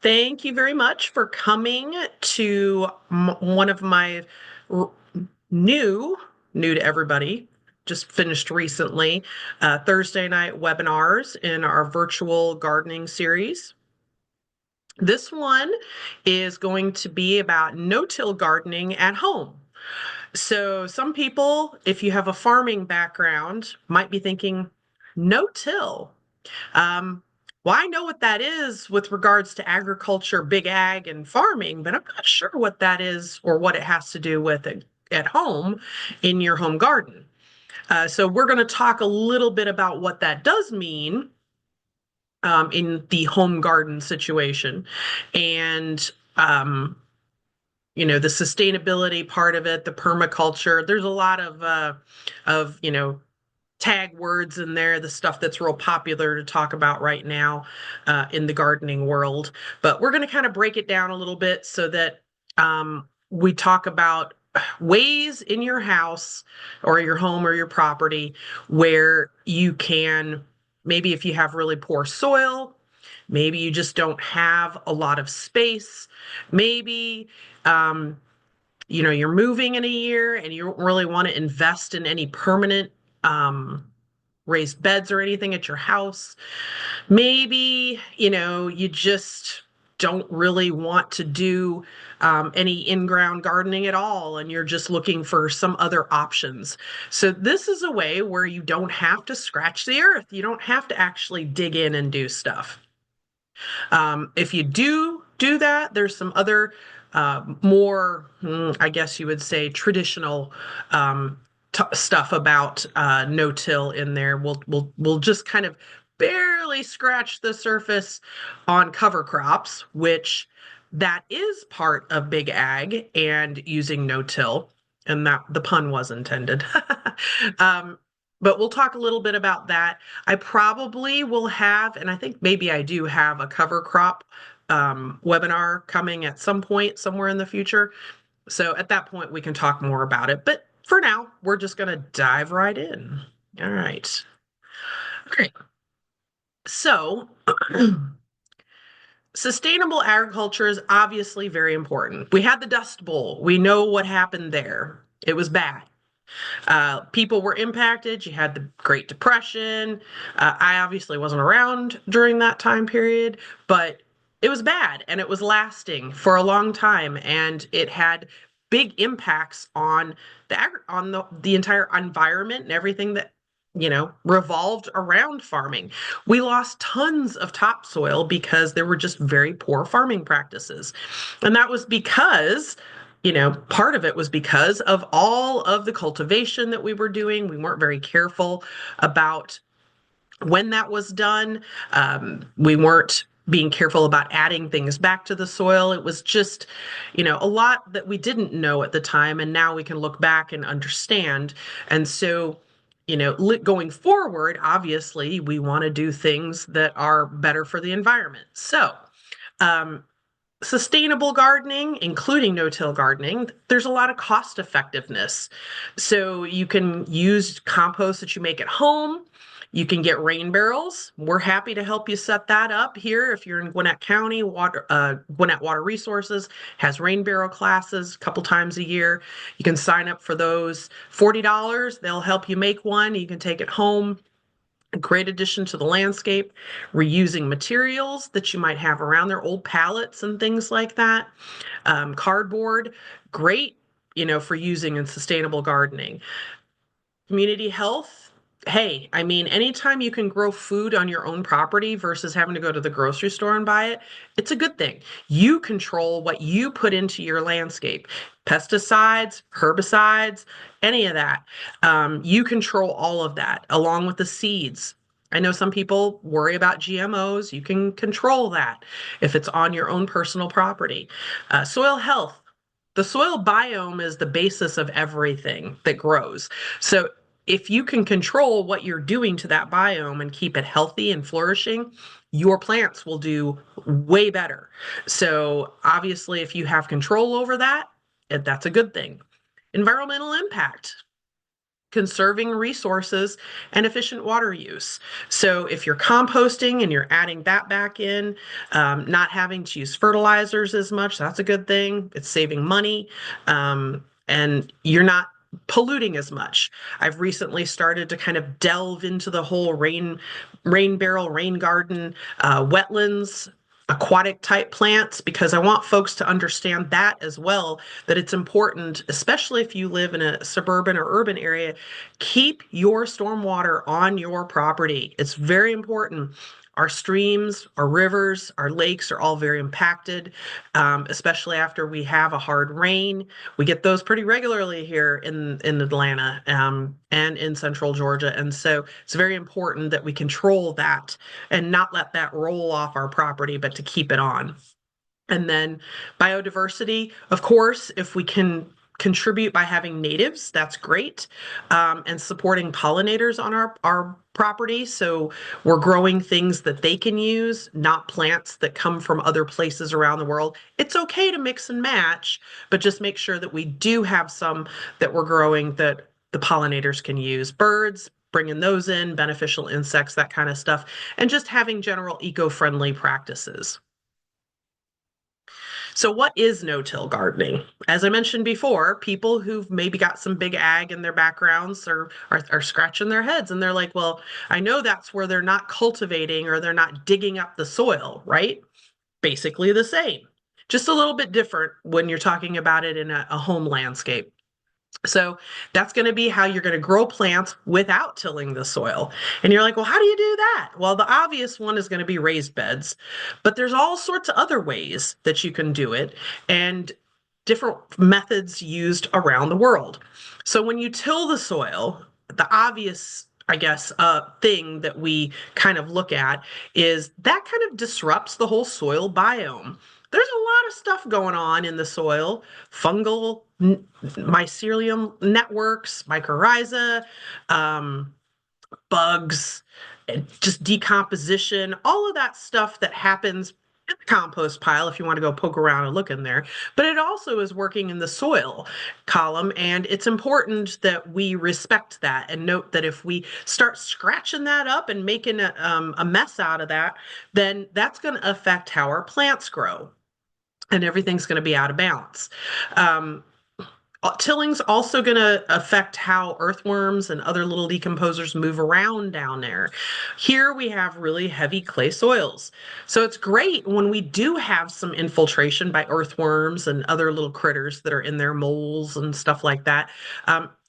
Thank you very much for coming to one of my r- new, new to everybody, just finished recently, Thursday night webinars in our virtual gardening series. This one is going to be about no-till gardening at home. So some people, if you have a farming background, might be thinking, no-till. Um, well, I know what that is with regards to agriculture, big ag, and farming, but I'm not sure what that is or what it has to do with it at home in your home garden. So we're going to talk a little bit about what that does mean in the home garden situation, and the sustainability part of it, the permaculture. There's a lot of tag words in there, the stuff that's real popular to talk about right now in the gardening world. But we're going to kind of break it down a little bit so that we talk about ways in your house or your home or your property where you can, maybe if you have really poor soil, maybe you just don't have a lot of space, maybe um, you're moving in a year and you don't really want to invest in any permanent raised beds or anything at your house. Maybe, you just don't really want to do any in-ground gardening at all, and you're just looking for some other options. So this is a way where you don't have to scratch the earth. You don't have to actually dig in and do stuff. If you do that, there's some other more, I guess you would say, traditional stuff about no-till in there. We'll just kind of barely scratch the surface on cover crops, which that is part of big ag and using no-till, and that the pun was intended. But we'll talk a little bit about that. I probably will have, and I think maybe I do have a cover crop webinar coming at some point somewhere in the future. So at that point, we can talk more about it. But for now, we're just going to dive right in. All right. Okay. So sustainable agriculture is obviously very important. We had the Dust Bowl. We know what happened there. It was bad. People were impacted. You had the Great Depression. I obviously wasn't around during that time period, but it was bad and it was lasting for a long time, and it had big impacts on the entire environment and everything that revolved around farming. We lost tons of topsoil because there were just very poor farming practices, and that was because part of it was because of all of the cultivation that we were doing. We weren't very careful about when that was done. We weren't being careful about adding things back to the soil. It was just, a lot that we didn't know at the time, and now we can look back and understand. And so, going forward, obviously, we want to do things that are better for the environment. So, um, sustainable gardening, including no-till gardening, there's a lot of cost effectiveness. So you can use compost that you make at home. You can get rain barrels. We're happy to help you set that up here. If you're in Gwinnett County, Gwinnett Water Resources has rain barrel classes a couple times a year. You can sign up for those. $40, they'll help you make one. You can take it home. A great addition to the landscape, reusing materials that you might have around there, old pallets and things like that. Cardboard, great, for using in sustainable gardening. Community health. Hey, I mean, anytime you can grow food on your own property versus having to go to the grocery store and buy it, it's a good thing. You control what you put into your landscape. Pesticides, herbicides, any of that. You control all of that along with the seeds. I know some people worry about GMOs. You can control that if it's on your own personal property. Soil health. The soil biome is the basis of everything that grows. So if you can control what you're doing to that biome and keep it healthy and flourishing, your plants will do way better. So obviously, if you have control over that, that's a good thing. Environmental impact. conserving resources and efficient water use. So if you're composting and you're adding that back in, not having to use fertilizers as much, that's a good thing. It's saving money, and you're not polluting as much. I've recently started to kind of delve into the whole rain barrel, rain garden, wetlands, aquatic type plants, because I want folks to understand that as well, that it's important, especially if you live in a suburban or urban area, keep your stormwater on your property. It's very important. Our streams, our rivers, our lakes are all very impacted, especially after we have a hard rain. We get those pretty regularly here in Atlanta, and in central Georgia. And so it's very important that we control that and not let that roll off our property, but to keep it on. And then biodiversity, of course, if we can contribute by having natives, that's great. And supporting pollinators on our property. So we're growing things that they can use, not plants that come from other places around the world. It's okay to mix and match, but just make sure that we do have some that we're growing that the pollinators can use. Birds, bringing those in, beneficial insects, that kind of stuff, and just having general eco-friendly practices. So, what is no-till gardening? As I mentioned before, people who've maybe got some big ag in their backgrounds are scratching their heads and they're like, well, I know that's where they're not cultivating or they're not digging up the soil, right? Basically the same, just a little bit different when you're talking about it in a home landscape. So that's going to be how you're going to grow plants without tilling the soil. And you're like, well, how do you do that? Well, the obvious one is going to be raised beds, but there's all sorts of other ways that you can do it and different methods used around the world. So when you till the soil, the obvious, I guess, thing that we kind of look at is that kind of disrupts the whole soil biome. There's a lot of stuff going on in the soil, fungal mycelium networks, mycorrhiza, um, bugs, and just decomposition, all of that stuff that happens in the compost pile if you want to go poke around and look in there. But it also is working in the soil column, and it's important that we respect that and note that if we start scratching that up and making a mess out of that, then that's going to affect how our plants grow. And everything's going to be out of balance. Tilling's also going to affect how earthworms and other little decomposers move around down there. Here we have really heavy clay soils. So it's great when we do have some infiltration by earthworms and other little critters that are in there, moles and stuff like that.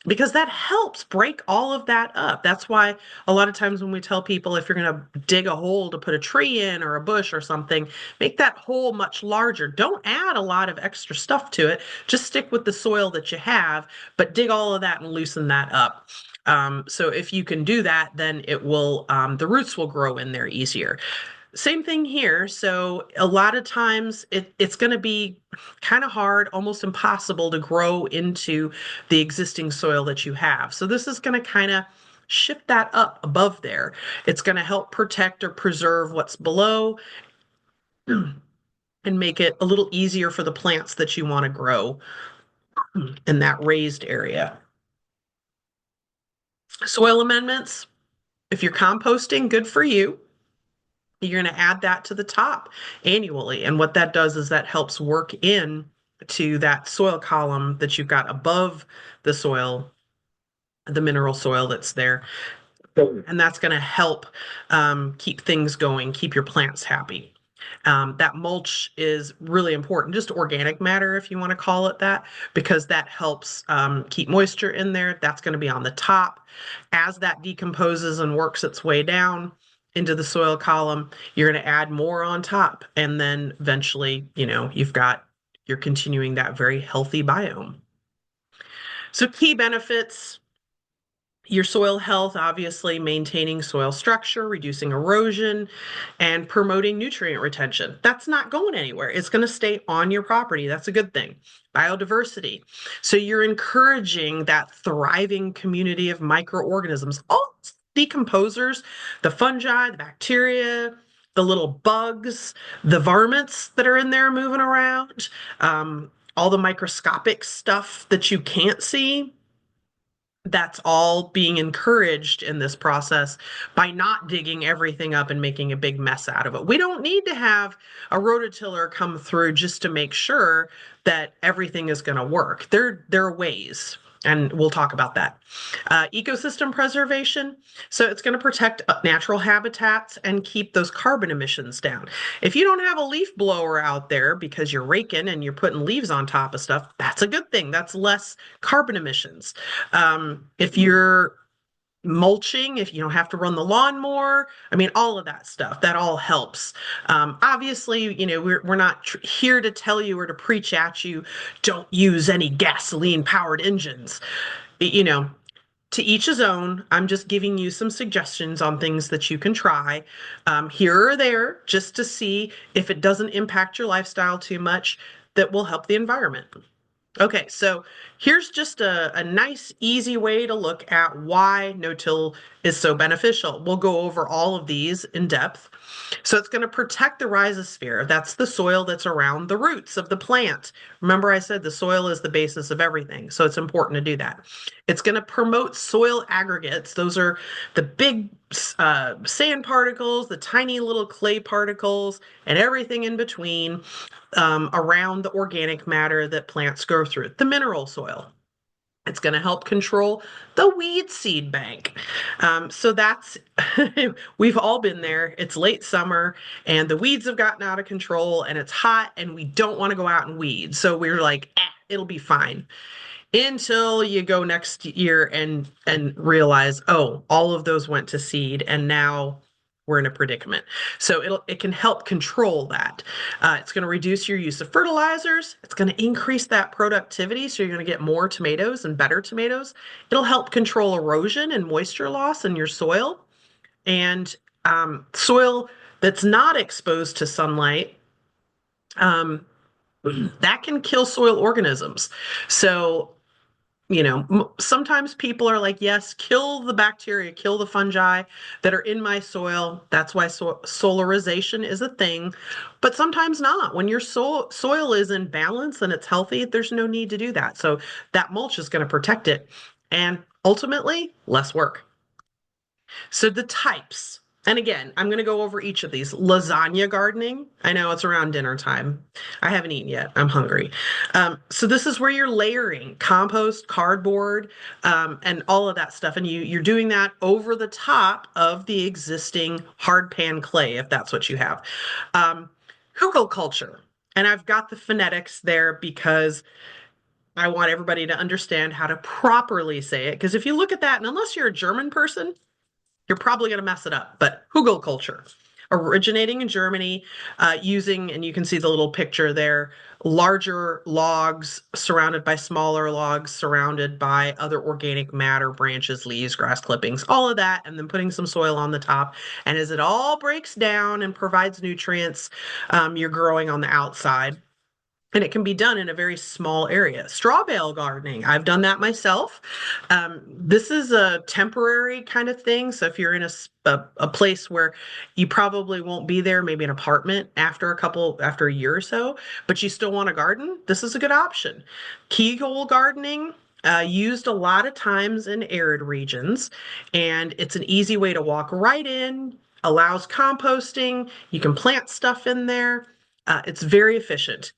Because that helps break all of that up. That's why a lot of times when we tell people if you're going to dig a hole to put a tree in or a bush or something, make that hole much larger. Don't add a lot of extra stuff to it. Just stick with the soil that you have, but dig all of that and loosen that up. So if you can do that, then it will, the roots will grow in there easier. Same thing here. So a lot of times it's going to be kind of hard, almost impossible to grow into the existing soil that you have. So this is going to kind of shift that up above there. It's going to help protect or preserve what's below and make it a little easier for the plants that you want to grow in that raised area. Soil amendments, if you're composting, good for you. You're going to add that to the top annually. And what that does is that helps work in to that soil column that you've got above the soil, the mineral soil that's there. And that's going to help keep things going, keep your plants happy. That mulch is really important, just organic matter, if you want to call it that, because that helps keep moisture in there. That's going to be on the top. As that decomposes and works its way down into the soil column, you're going to add more on top. And then eventually, you're continuing that very healthy biome. So key benefits, your soil health, obviously maintaining soil structure, reducing erosion, and promoting nutrient retention. That's not going anywhere. It's going to stay on your property. That's a good thing. Biodiversity. So you're encouraging that thriving community of microorganisms, all decomposers, the fungi, the bacteria, the little bugs, the varmints that are in there moving around, all the microscopic stuff that you can't see. That's all being encouraged in this process by not digging everything up and making a big mess out of it. We don't need to have a rototiller come through just to make sure that everything is going to work. There are ways, and we'll talk about that. Ecosystem preservation. So it's going to protect natural habitats and keep those carbon emissions down. If you don't have a leaf blower out there because you're raking and you're putting leaves on top of stuff, that's a good thing. That's less carbon emissions. If you're mulching, if you don't have to run the lawnmower, I mean, all of that stuff, that all helps. Obviously, we're not here to tell you or to preach at you, don't use any gasoline powered engines. You know, to each his own. I'm just giving you some suggestions on things that you can try here or there just to see if it doesn't impact your lifestyle too much that will help the environment. Okay, so here's just a nice, easy way to look at why no-till is so beneficial. We'll go over all of these in depth. So it's going to protect the rhizosphere. That's the soil that's around the roots of the plant. Remember I said the soil is the basis of everything, so it's important to do that. It's going to promote soil aggregates. Those are the big sand particles, the tiny little clay particles, and everything in between around the organic matter that plants grow through, the mineral soil. It's going to help control the weed seed bank. So that's, we've all been there. It's late summer and the weeds have gotten out of control and it's hot and we don't want to go out and weed. So we're like, it'll be fine until you go next year and realize, oh, all of those went to seed and now we're in a predicament. So it can help control that. It's going to reduce your use of fertilizers. It's going to increase that productivity, so you're going to get more tomatoes and better tomatoes. It'll help control erosion and moisture loss in your soil. And soil that's not exposed to sunlight, that can kill soil organisms. So sometimes people are like, yes, kill the bacteria, kill the fungi that are in my soil. That's why solarization is a thing, but sometimes not. When your soil is in balance and it's healthy, there's no need to do that. So that mulch is going to protect it and ultimately less work. So the types, and again, I'm going to go over each of these. Lasagna gardening. I know it's around dinner time. I haven't eaten yet. I'm hungry. So this is where you're layering compost, cardboard, and all of that stuff. And you're doing that over the top of the existing hard pan clay, if that's what you have. Hugelkultur. And I've got the phonetics there because I want everybody to understand how to properly say it. Because if you look at that, and unless you're a German person, you're probably going to mess it up. But Hugelkultur, originating in Germany, using, and you can see the little picture there, larger logs surrounded by smaller logs, surrounded by other organic matter, branches, leaves, grass clippings, all of that, and then putting some soil on the top. And as it all breaks down and provides nutrients, you're growing on the outside. And it can be done in a very small area. Straw bale gardening, I've done that myself. This is a temporary kind of thing. So if you're in a place where you probably won't be there, maybe an apartment after a year or so, but you still want a garden, this is a good option. Kegel gardening, used a lot of times in arid regions, and it's an easy way to walk right in, allows composting, you can plant stuff in there. It's very efficient.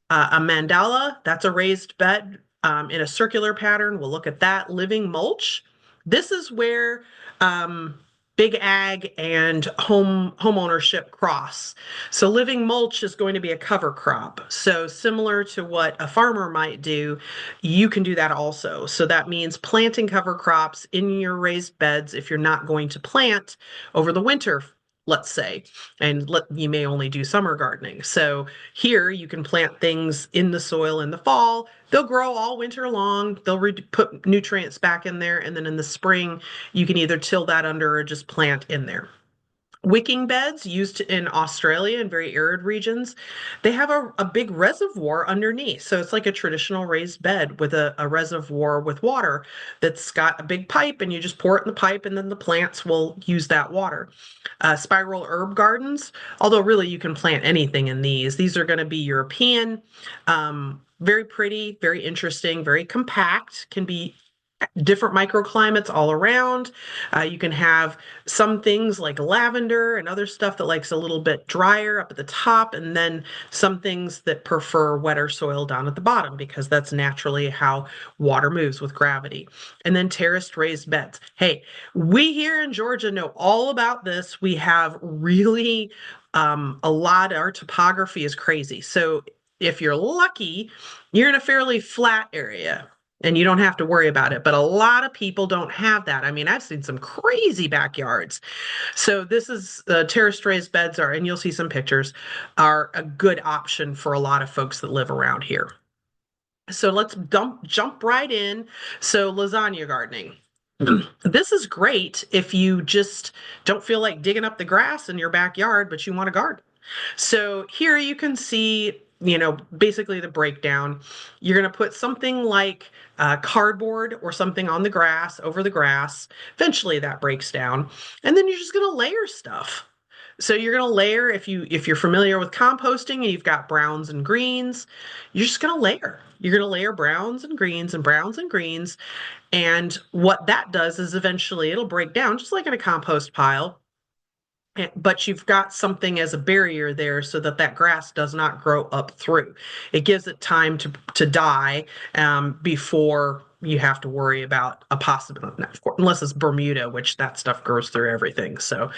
A mandala, that's a raised bed in a circular pattern. We'll look at that. Living mulch. This is where big ag and home ownership cross. So living mulch is going to be a cover crop. So similar to what a farmer might do, you can do that also. So that means planting cover crops in your raised beds if you're not going to plant over the winter, let's say, and you may only do summer gardening. So here you can plant things in the soil in the fall. They'll grow all winter long. They'll put nutrients back in there. And then in the spring, you can either till that under or just plant in there. Wicking beds used in Australia in very arid regions, they have a big reservoir underneath. So it's like a traditional raised bed with a reservoir with water that's got a big pipe, and you just pour it in the pipe, and then the plants will use that water. Spiral herb gardens, although really you can plant anything in these. These are going to be European, very pretty, very interesting, very compact, can be different microclimates all around. You can have some things like lavender and other stuff that likes a little bit drier up at the top, and then some things that prefer wetter soil down at the bottom because that's naturally how water moves with gravity. And then terraced raised beds. Hey, we here in Georgia know all about this. We have really a lot, our topography is crazy. So if you're lucky, you're in a fairly flat area and you don't have to worry about it. But a lot of people don't have that. I mean, I've seen some crazy backyards. So this is terraced raised beds are, and you'll see some pictures, are a good option for a lot of folks that live around here. So let's jump right in. So lasagna gardening. This is great if you just don't feel like digging up the grass in your backyard, but you want to garden. So here you can see, basically the breakdown. You're going to put something like cardboard or something on the grass, over the grass. Eventually that breaks down. And then you're just going to layer stuff. So you're going to layer, if you're familiar with composting and you've got browns and greens, you're just going to layer. You're going to layer browns and greens and browns and greens. And what that does is eventually it'll break down just like in a compost pile, but you've got something as a barrier there so that that grass does not grow up through. It gives it time to die before you have to worry about a possibility, unless it's Bermuda, which that stuff grows through everything. So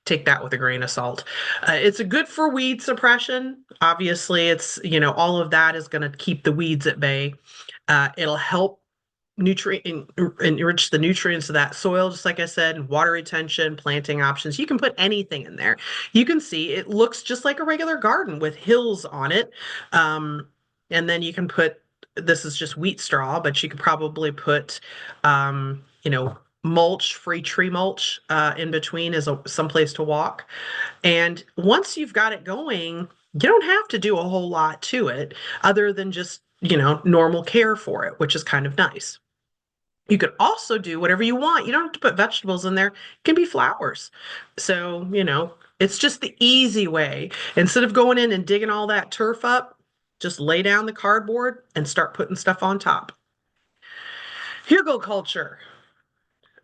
take that with a grain of salt. It's a good for weed suppression. Obviously, all of that is going to keep the weeds at bay. It'll help nutrient enrich the nutrients of that soil, just like I said, water retention, planting options. You can put anything in there. You can see it looks just like a regular garden with hills on it. And then you can put, this is just wheat straw, but you could probably put, mulch, free tree mulch in between as some place to walk. And once you've got it going, you don't have to do a whole lot to it other than just, normal care for it, which is kind of nice. You could also do whatever you want. You don't have to put vegetables in there. It can be flowers. So, it's just the easy way. Instead of going in and digging all that turf up, just lay down the cardboard and start putting stuff on top. Hugelkultur.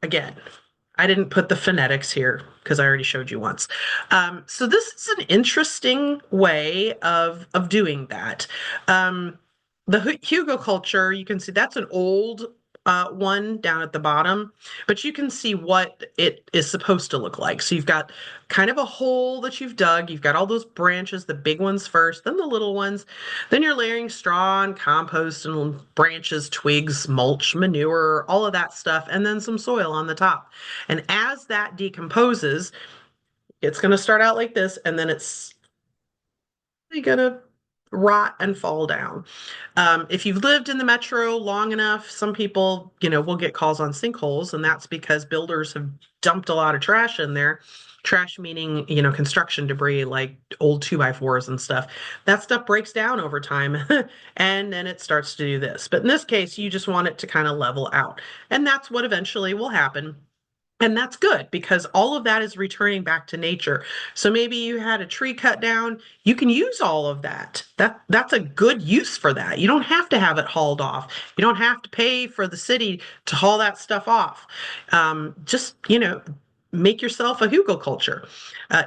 Again, I didn't put the phonetics here because I already showed you once. So this is an interesting way of doing that. The hugelkultur, you can see that's an old one down at the bottom, but you can see what it is supposed to look like. So you've got kind of a hole that you've dug. You've got all those branches, the big ones first, then the little ones. Then you're layering straw and compost and branches, twigs, mulch, manure, all of that stuff, and then some soil on the top. And as that decomposes, it's going to start out like this, and then it's going to rot and fall down. If you've lived in the metro long enough, some people, will get calls on sinkholes, and that's because builders have dumped a lot of trash in there. Trash meaning, construction debris like old 2x4s and stuff. That stuff breaks down over time and then it starts to do this. But in this case, you just want it to kind of level out. And that's what eventually will happen. And that's good because all of that is returning back to nature. So maybe you had a tree cut down, you can use all of that. That's a good use for that. You don't have to have it hauled off. You don't have to pay for the city to haul that stuff off. Just, make yourself a hugelkultur.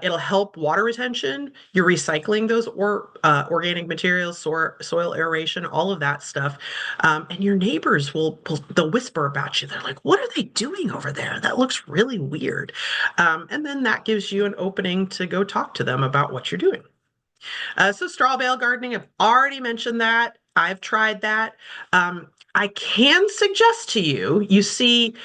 It'll help water retention. You're recycling those organic materials, soil aeration, all of that stuff. And your neighbors they'll whisper about you. They're like, "What are they doing over there? That looks really weird." And then that gives you an opening to go talk to them about what you're doing. So straw bale gardening, I've already mentioned that. I've tried that. I can suggest to you, you see,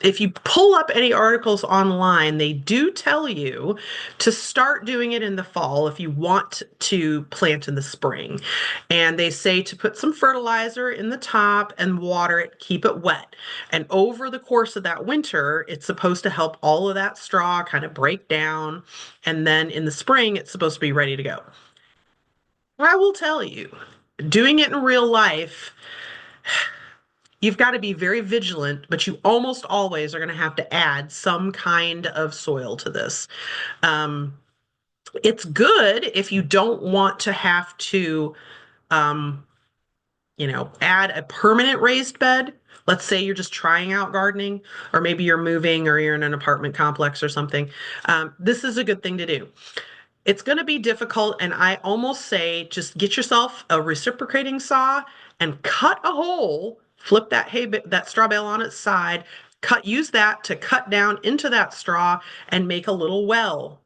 if you pull up any articles online, they do tell you to start doing it in the fall if you want to plant in the spring. And they say to put some fertilizer in the top and water it, keep it wet. And over the course of that winter, it's supposed to help all of that straw kind of break down. And then in the spring, it's supposed to be ready to go. I will tell you, doing it in real life, you've got to be very vigilant, but you almost always are going to have to add some kind of soil to this. It's good if you don't want to have to add a permanent raised bed. Let's say you're just trying out gardening, or maybe you're moving or you're in an apartment complex or something. This is a good thing to do. It's going to be difficult, and I almost say just get yourself a reciprocating saw and cut a hole, flip that straw bale on its side, use that to cut down into that straw and make a little well,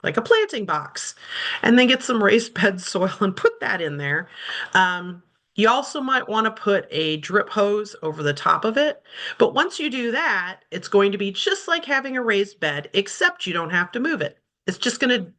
like a planting box, and then get some raised bed soil and put that in there. You also might want to put a drip hose over the top of it. But once you do that, it's going to be just like having a raised bed, except you don't have to move it. It's just going to,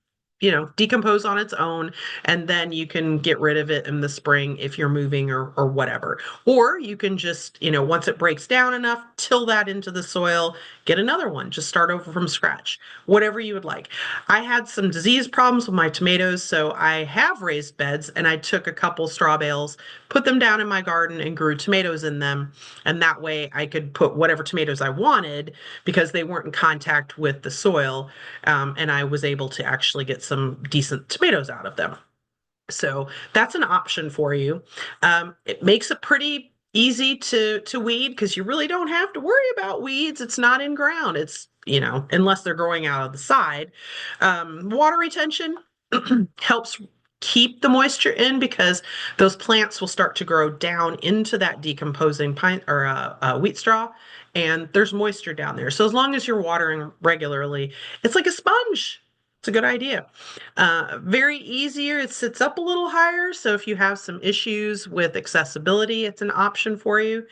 decompose on its own, and then you can get rid of it in the spring if you're moving or whatever. Or you can just, once it breaks down enough, till that into the soil, get another one, just start over from scratch, whatever you would like. I had some disease problems with my tomatoes, so I have raised beds, and I took a couple straw bales, put them down in my garden, and grew tomatoes in them. And that way I could put whatever tomatoes I wanted because they weren't in contact with the soil. And I was able to actually get some decent tomatoes out of them. So that's an option for you. It makes it pretty easy to weed because you really don't have to worry about weeds. It's not in ground. It's, unless they're growing out of the side. Water retention helps keep the moisture in because those plants will start to grow down into that decomposing pine or wheat straw, and there's moisture down there. So as long as you're watering regularly, it's like a sponge. It's a good idea. Very easier. It sits up a little higher. So if you have some issues with accessibility, it's an option for you.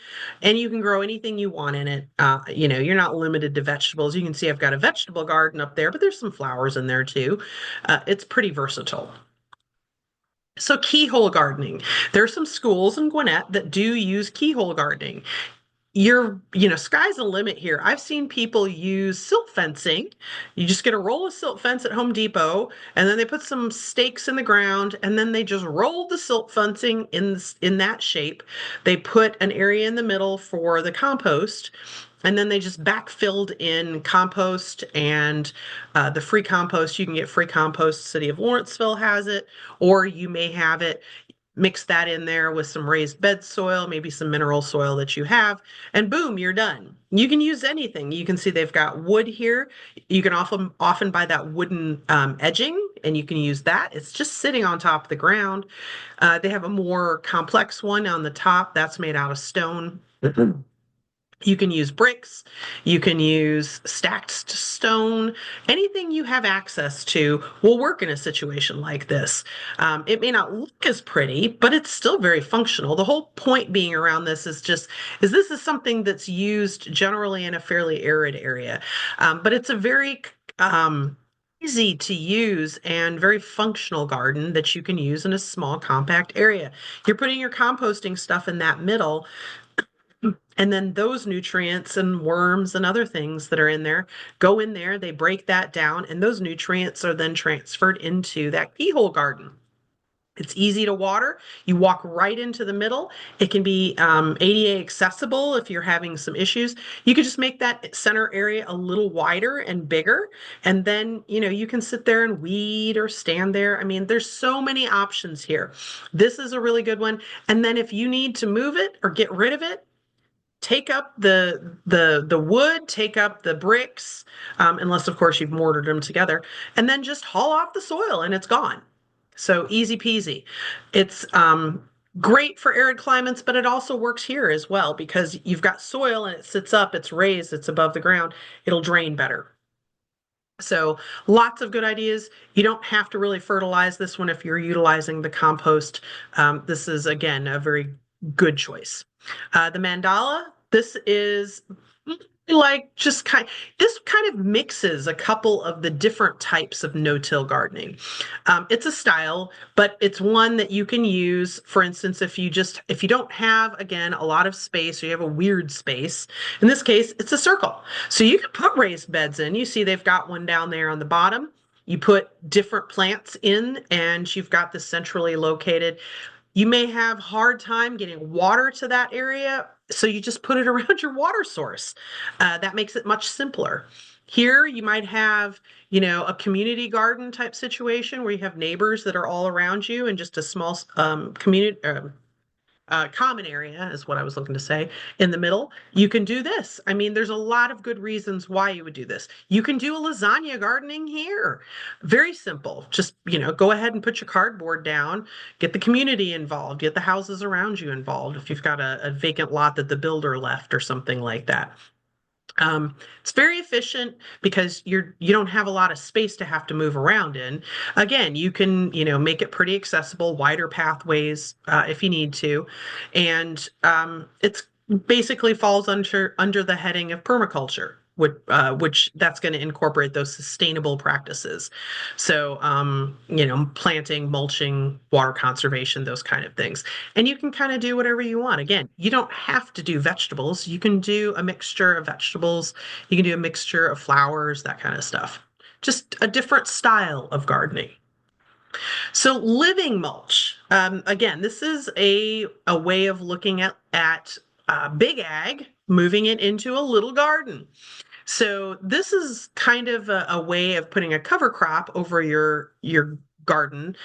And you can grow anything you want in it. You're not limited to vegetables. You can see I've got a vegetable garden up there, but there's some flowers in there too. It's pretty versatile. So keyhole gardening. There are some schools in Gwinnett that do use keyhole gardening. Sky's the limit here. I've seen people use silt fencing. You just get a roll of silt fence at Home Depot, and then they put some stakes in the ground, and then they just roll the silt fencing in that shape. They put an area in the middle for the compost, and then they just backfilled in compost and the free compost. You can get free compost. City of Lawrenceville has it, or you may have it. Mix that in there with some raised bed soil, maybe some mineral soil that you have, and boom, you're done. You can use anything. You can see they've got wood here. You can often buy that wooden edging, and you can use that. It's just sitting on top of the ground. They have a more complex one on the top that's made out of stone. You can use bricks, you can use stacked stone, anything you have access to will work in a situation like this. It may not look as pretty, but it's still very functional. The whole point being around this is this is something that's used generally in a fairly arid area, but it's a very easy to use and very functional garden that you can use in a small compact area. You're putting your composting stuff in that middle, and then those nutrients and worms and other things that are in there go in there, they break that down, and those nutrients are then transferred into that keyhole garden. It's easy to water. You walk right into the middle. It can be ADA accessible if you're having some issues. You could just make that center area a little wider and bigger, and then you can sit there and weed or stand there. I mean, there's so many options here. This is a really good one. And then if you need to move it or get rid of it, take up the wood, take up the bricks, unless of course you've mortared them together, and then just haul off the soil and it's gone. So easy peasy. It's great for arid climates, but it also works here as well because you've got soil and it sits up, it's raised, it's above the ground. It'll drain better. So lots of good ideas. You don't have to really fertilize this one if you're utilizing the compost. This is, again, a very good choice. The mandala, this is this kind of mixes a couple of the different types of no-till gardening. It's a style, but it's one that you can use, for instance, if you don't have, again, a lot of space, or you have a weird space. In this case, it's a circle. So you can put raised beds in. You see they've got one down there on the bottom. You put different plants in, and you've got this centrally located. You may have hard time getting water to that area, so you just put it around your water source. That makes it much simpler. Here, you might have, a community garden type situation where you have neighbors that are all around you and just a small community, common area is what I was looking to say. In the middle, you can do this. I mean, there's a lot of good reasons why you would do this. You can do a lasagna gardening here. Very simple. Just, go ahead and put your cardboard down, get the community involved, get the houses around you involved if you've got a vacant lot that the builder left or something like that. It's very efficient because you don't have a lot of space to have to move around in. Again, you can, make it pretty accessible, wider pathways if you need to, and it's basically falls under the heading of permaculture. Which that's going to incorporate those sustainable practices. So, planting, mulching, water conservation, those kind of things. And you can kind of do whatever you want. Again, you don't have to do vegetables. You can do a mixture of vegetables. You can do a mixture of flowers, that kind of stuff. Just a different style of gardening. So living mulch, again, this is a way of looking at big ag, moving it into a little garden. So this is kind of a way of putting a cover crop over your garden.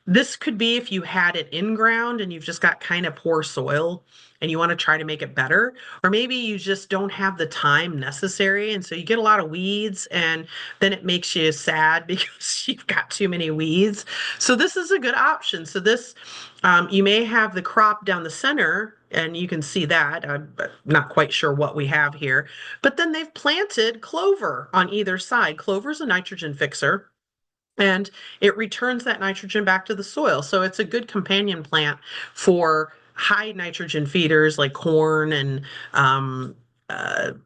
This could be if you had it in ground and you've just got kind of poor soil and you want to try to make it better, or maybe you just don't have the time necessary and so you get a lot of weeds and then it makes you sad because you've got too many weeds. So this is a good option. So this you may have the crop down the center and you can see that. I'm not quite sure what we have here, but then they've planted clover on either side. Clover is a nitrogen fixer and it returns that nitrogen back to the soil. So it's a good companion plant for high nitrogen feeders like corn and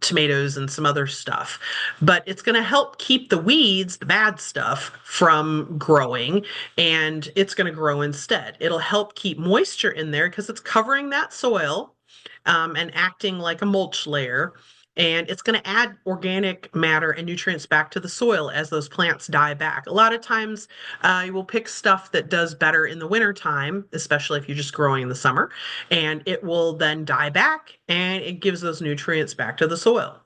tomatoes and some other stuff. But it's going to help keep the weeds, the bad stuff, from growing, and it's going to grow instead. It'll help keep moisture in there because it's covering that soil and acting like a mulch layer. And it's going to add organic matter and nutrients back to the soil as those plants die back. A lot of times you will pick stuff that does better in the winter time, especially if you're just growing in the summer, and it will then die back and it gives those nutrients back to the soil.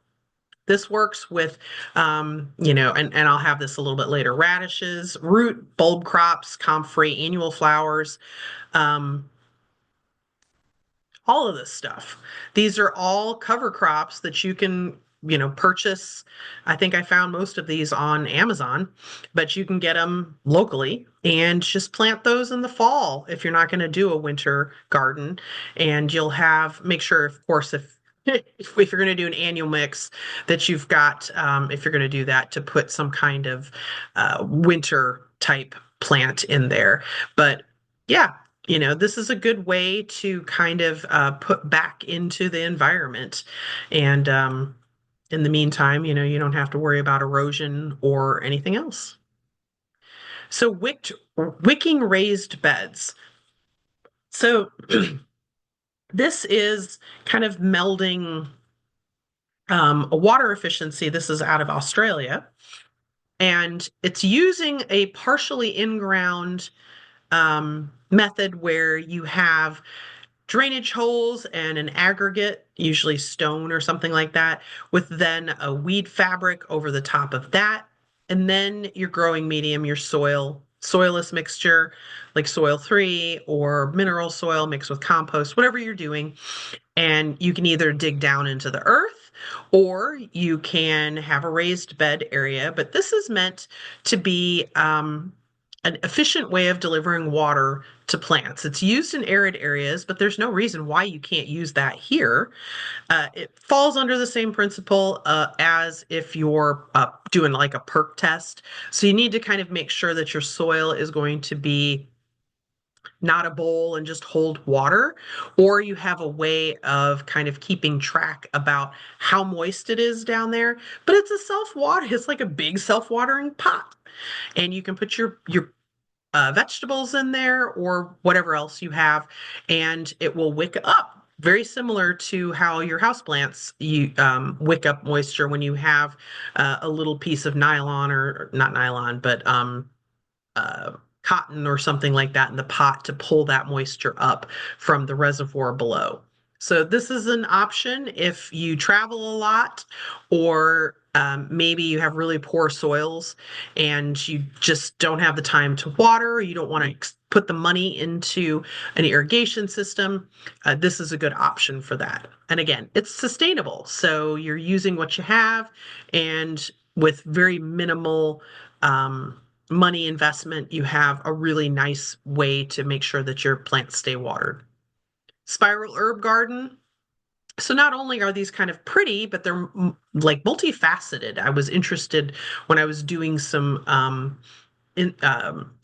This works with, and I'll have this a little bit later, radishes, root, bulb crops, comfrey, annual flowers, all of this stuff. These are all cover crops that you can, purchase. I think I found most of these on Amazon, but you can get them locally and just plant those in the fall if you're not going to do a winter garden. And you'll make sure, of course, if you're going to do an annual mix, that you've got, if you're going to do that, to put some kind of winter type plant in there. But yeah, this is a good way to kind of put back into the environment. And in the meantime, you don't have to worry about erosion or anything else. So wicking raised beds. So this is kind of melding a water efficiency. This is out of Australia. And it's using a partially in-ground method where you have drainage holes and an aggregate, usually stone or something like that, with then a weed fabric over the top of that. And then your growing medium, your soilless mixture, like soil 3 or mineral soil mixed with compost, whatever you're doing. And you can either dig down into the earth or you can have a raised bed area. But this is meant to be an efficient way of delivering water to plants. It's used in arid areas, but there's no reason why you can't use that here. It falls under the same principle as if you're doing like a perk test. So you need to kind of make sure that your soil is going to be not a bowl and just hold water, or you have a way of kind of keeping track about how moist it is down there. But it's like a big self-watering pot. And you can put your vegetables in there or whatever else you have, and it will wick up. Very similar to how your houseplants wick up moisture when you have a little piece of nylon or not nylon, but cotton or something like that in the pot to pull that moisture up from the reservoir below. So this is an option if you travel a lot or maybe you have really poor soils and you just don't have the time to water, or you don't want to put the money into an irrigation system, this is a good option for that. And again, it's sustainable. So you're using what you have and with very minimal money investment, you have a really nice way to make sure that your plants stay watered. Spiral herb garden. So not only are these kind of pretty, but they're like multifaceted. I was interested when I was doing some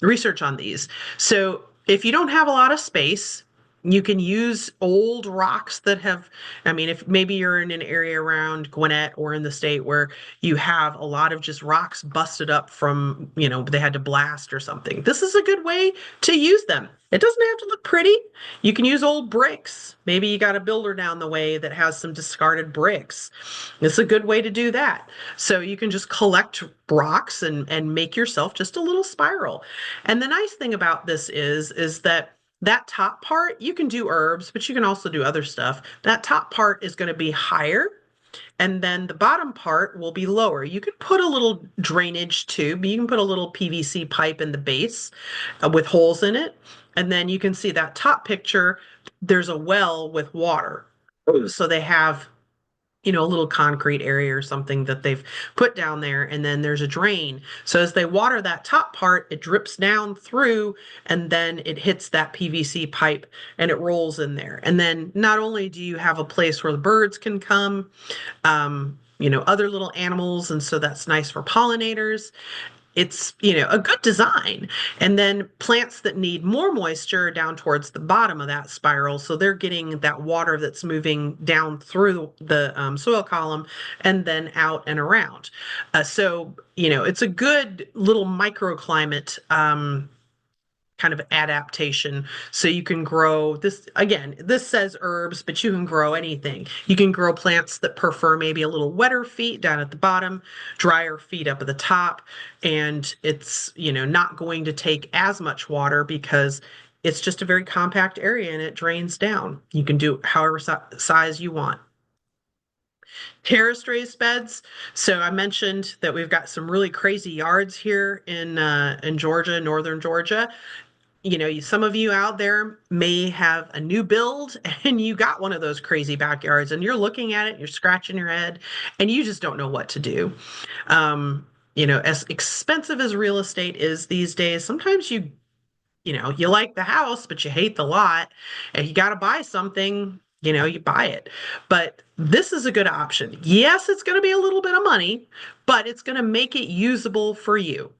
research on these. So if you don't have a lot of space, you can use old rocks that have, I mean, if maybe you're in an area around Gwinnett or in the state where you have a lot of just rocks busted up from, they had to blast or something. This is a good way to use them. It doesn't have to look pretty. You can use old bricks. Maybe you got a builder down the way that has some discarded bricks. It's a good way to do that. So you can just collect rocks and make yourself just a little spiral. And the nice thing about this is that top part, you can do herbs, but you can also do other stuff. That top part is going to be higher, and then the bottom part will be lower. You could put a little drainage tube. You can put a little PVC pipe in the base with holes in it. And then you can see that top picture, there's a well with water. So they have a little concrete area or something that they've put down there, and then there's a drain. So as they water that top part, it drips down through, and then it hits that PVC pipe and it rolls in there. And then not only do you have a place where the birds can come, other little animals, and so that's nice for pollinators. It's, a good design. And then plants that need more moisture down towards the bottom of that spiral. So they're getting that water that's moving down through the soil column and then out and around. So, it's a good little microclimate kind of adaptation. So you can grow this, again, this says herbs, but you can grow anything. You can grow plants that prefer maybe a little wetter feet down at the bottom, drier feet up at the top. And it's, not going to take as much water because it's just a very compact area and it drains down. You can do however size you want. Terraced raised beds. So I mentioned that we've got some really crazy yards here in Georgia, northern Georgia. Some of you out there may have a new build and you got one of those crazy backyards and you're looking at it, you're scratching your head, and you just don't know what to do. As expensive as real estate is these days, sometimes you like the house, but you hate the lot, and you got to buy something, you buy it. But this is a good option. Yes, it's going to be a little bit of money, but it's going to make it usable for you.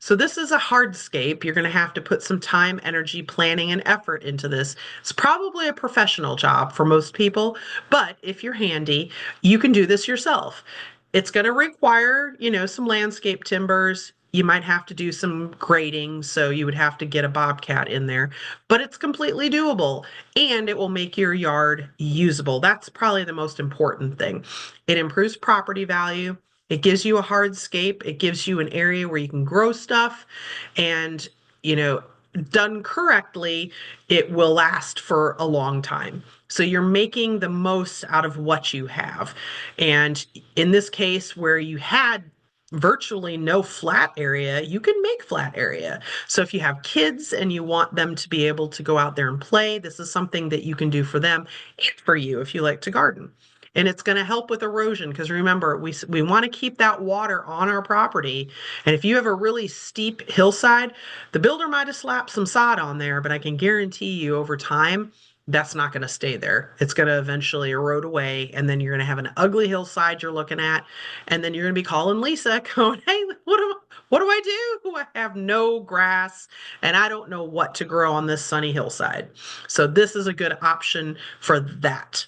So this is a hardscape. You're going to have to put some time, energy, planning, and effort into this. It's probably a professional job for most people, but if you're handy, you can do this yourself. It's going to require, some landscape timbers. You might have to do some grading, so you would have to get a bobcat in there, but it's completely doable and it will make your yard usable. That's probably the most important thing. It improves property value. It gives you a hardscape. It gives you an area where you can grow stuff, and, done correctly, it will last for a long time. So you're making the most out of what you have. And in this case, where you had virtually no flat area, you can make flat area. So if you have kids and you want them to be able to go out there and play, this is something that you can do for them and for you if you like to garden. And it's going to help with erosion, because remember, we want to keep that water on our property. And if you have a really steep hillside, the builder might have slapped some sod on there, but I can guarantee you over time, that's not going to stay there. It's going to eventually erode away, and then you're going to have an ugly hillside you're looking at, and then you're going to be calling Lisa going, hey, what do I do? I have no grass and I don't know what to grow on this sunny hillside. So this is a good option for that.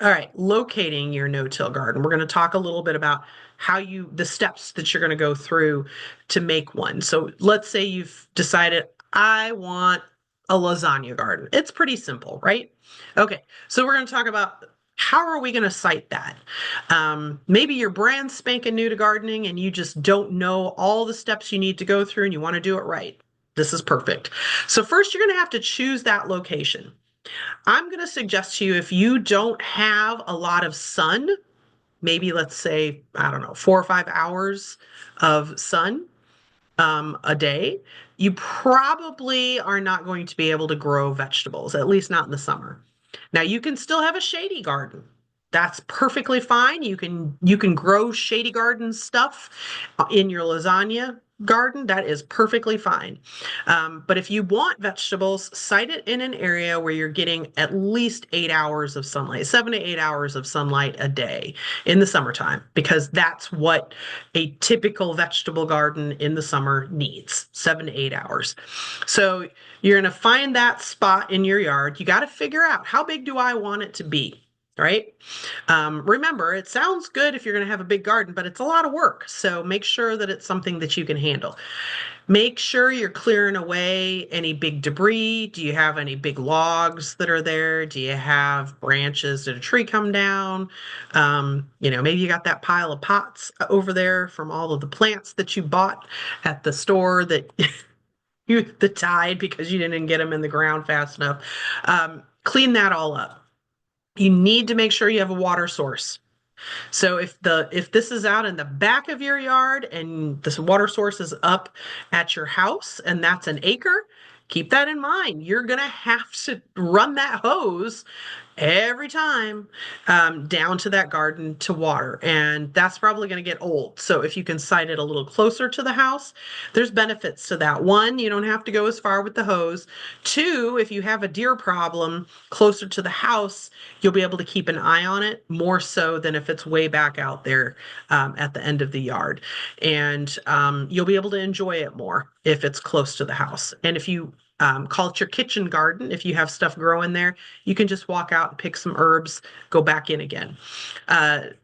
All right, locating your no-till garden. We're going to talk a little bit about the steps that you're going to go through to make one. So let's say you've decided, I want a lasagna garden. It's pretty simple, right? Okay, so we're going to talk about how are we going to site that? Maybe you're brand spanking new to gardening and you just don't know all the steps you need to go through and you want to do it right. This is perfect. So first, you're going to have to choose that location. I'm going to suggest to you, if you don't have a lot of sun, maybe let's say, I don't know, 4 or 5 hours of sun, a day, you probably are not going to be able to grow vegetables, at least not in the summer. Now you can still have a shady garden. That's perfectly fine. You can grow shady garden stuff in your lasagna garden. That is perfectly fine. But if you want vegetables, site it in an area where you're getting at least 8 hours of sunlight, 7 to 8 hours of sunlight a day in the summertime, because that's what a typical vegetable garden in the summer needs, 7 to 8 hours. So you're going to find that spot in your yard. You got to figure out, how big do I want it to be? Right? Remember, it sounds good if you're going to have a big garden, but it's a lot of work. So make sure that it's something that you can handle. Make sure you're clearing away any big debris. Do you have any big logs that are there? Do you have branches? Did a tree come down? Maybe you got that pile of pots over there from all of the plants that you bought at the store that that died because you didn't get them in the ground fast enough. Clean that all up. You need to make sure you have a water source. So if this is out in the back of your yard and this water source is up at your house and that's an acre, keep that in mind. You're gonna have to run that hose every time down to that garden to water. And that's probably going to get old. So if you can site it a little closer to the house, there's benefits to that. One, you don't have to go as far with the hose. Two, if you have a deer problem closer to the house, you'll be able to keep an eye on it more so than if it's way back out there at the end of the yard. And you'll be able to enjoy it more if it's close to the house. And if you call it your kitchen garden, if you have stuff growing there, you can just walk out and pick some herbs, go back in again.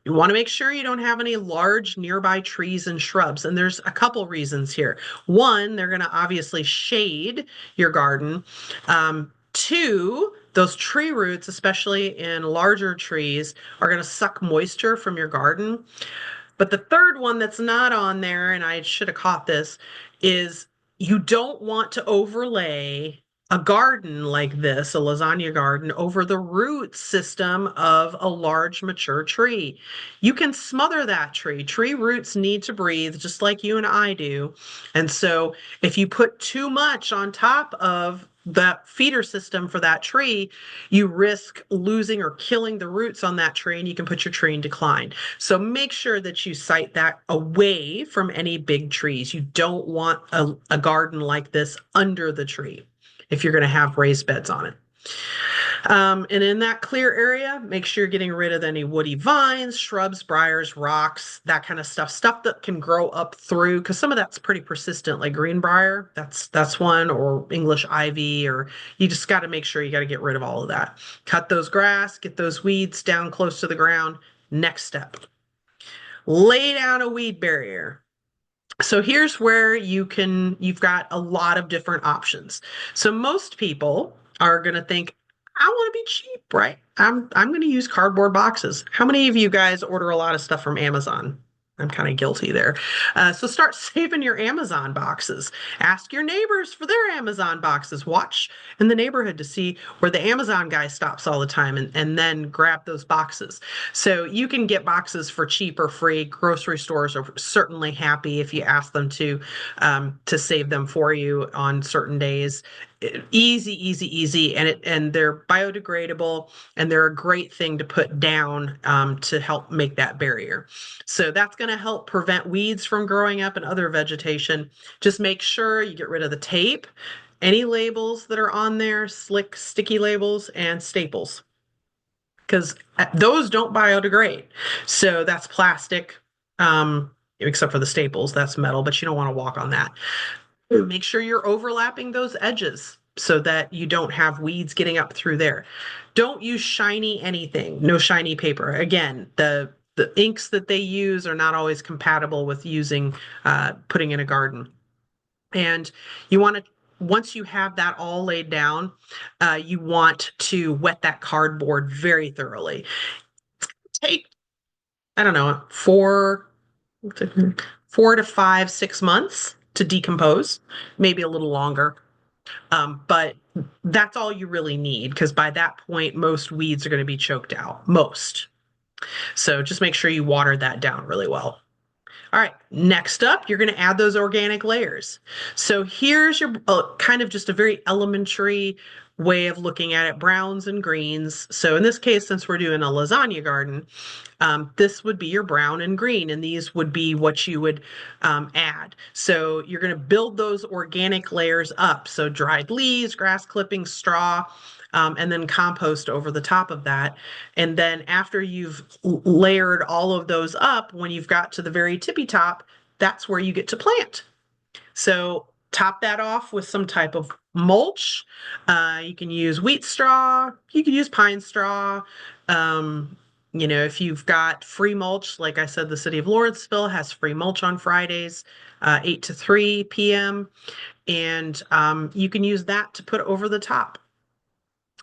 You want to make sure you don't have any large nearby trees and shrubs. And there's a couple reasons here. One, they're going to obviously shade your garden. Two, those tree roots, especially in larger trees, are going to suck moisture from your garden. But the third one that's not on there, and I should have caught this, is you don't want to overlay a garden like this, a lasagna garden, over the root system of a large mature tree. You can smother that tree. Tree roots need to breathe just like you and I do. And so if you put too much on top of that feeder system for that tree, you risk losing or killing the roots on that tree and you can put your tree in decline. So make sure that you site that away from any big trees. You don't want a garden like this under the tree if you're going to have raised beds on it. And in that clear area, make sure you're getting rid of any woody vines, shrubs, briars, rocks, that kind of stuff that can grow up through, because some of that's pretty persistent, like greenbrier. That's one, or English ivy, or you just got to make sure you got to get rid of all of that. Cut those grass, get those weeds down close to the ground. Next step, lay down a weed barrier. So here's where you've got a lot of different options. So most people are going to think, I want to be cheap, right? I'm going to use cardboard boxes. How many of you guys order a lot of stuff from Amazon? I'm kind of guilty there. So start saving your Amazon boxes. Ask your neighbors for their Amazon boxes. Watch in the neighborhood to see where the Amazon guy stops all the time and then grab those boxes. So you can get boxes for cheap or free. Grocery stores are certainly happy if you ask them to save them for you on certain days. Easy, easy, easy, and they're biodegradable, and they're a great thing to put down to help make that barrier. So that's going to help prevent weeds from growing up and other vegetation. Just make sure you get rid of the tape, any labels that are on there, slick, sticky labels, and staples, because those don't biodegrade. So that's plastic, except for the staples, that's metal, but you don't want to walk on that. Make sure you're overlapping those edges so that you don't have weeds getting up through there. Don't use shiny anything, no shiny paper. Again, the inks that they use are not always compatible with putting in a garden. And you want to, once you have that all laid down, you want to wet that cardboard very thoroughly. Take, I don't know, 4 to 5, 6 months to decompose, maybe a little longer. But that's all you really need, because by that point, most weeds are going to be choked out. Most. So just make sure you water that down really well. All right, next up, you're going to add those organic layers. So here's your kind of just a very elementary way of looking at it, browns and greens. So in this case, since we're doing a lasagna garden, this would be your brown and green, and these would be what you would add. So you're going to build those organic layers up. So dried leaves, grass clippings, straw, and then compost over the top of that. And then after you've layered all of those up, when you've got to the very tippy top, that's where you get to plant. So top that off with some type of mulch. You can use wheat straw, you can use pine straw. Um, if you've got free mulch, like I said, the city of Lawrenceville has free mulch on Fridays, 8 to 3 p.m. And you can use that to put over the top.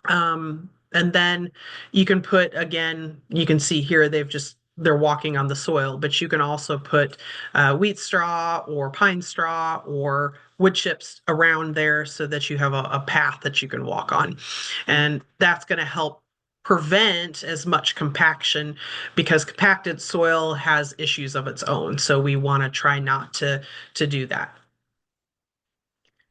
And then you can put, again, you can see here they're walking on the soil, but you can also put wheat straw or pine straw or wood chips around there so that you have a path that you can walk on. And that's going to help prevent as much compaction because compacted soil has issues of its own. So we want to try not to do that.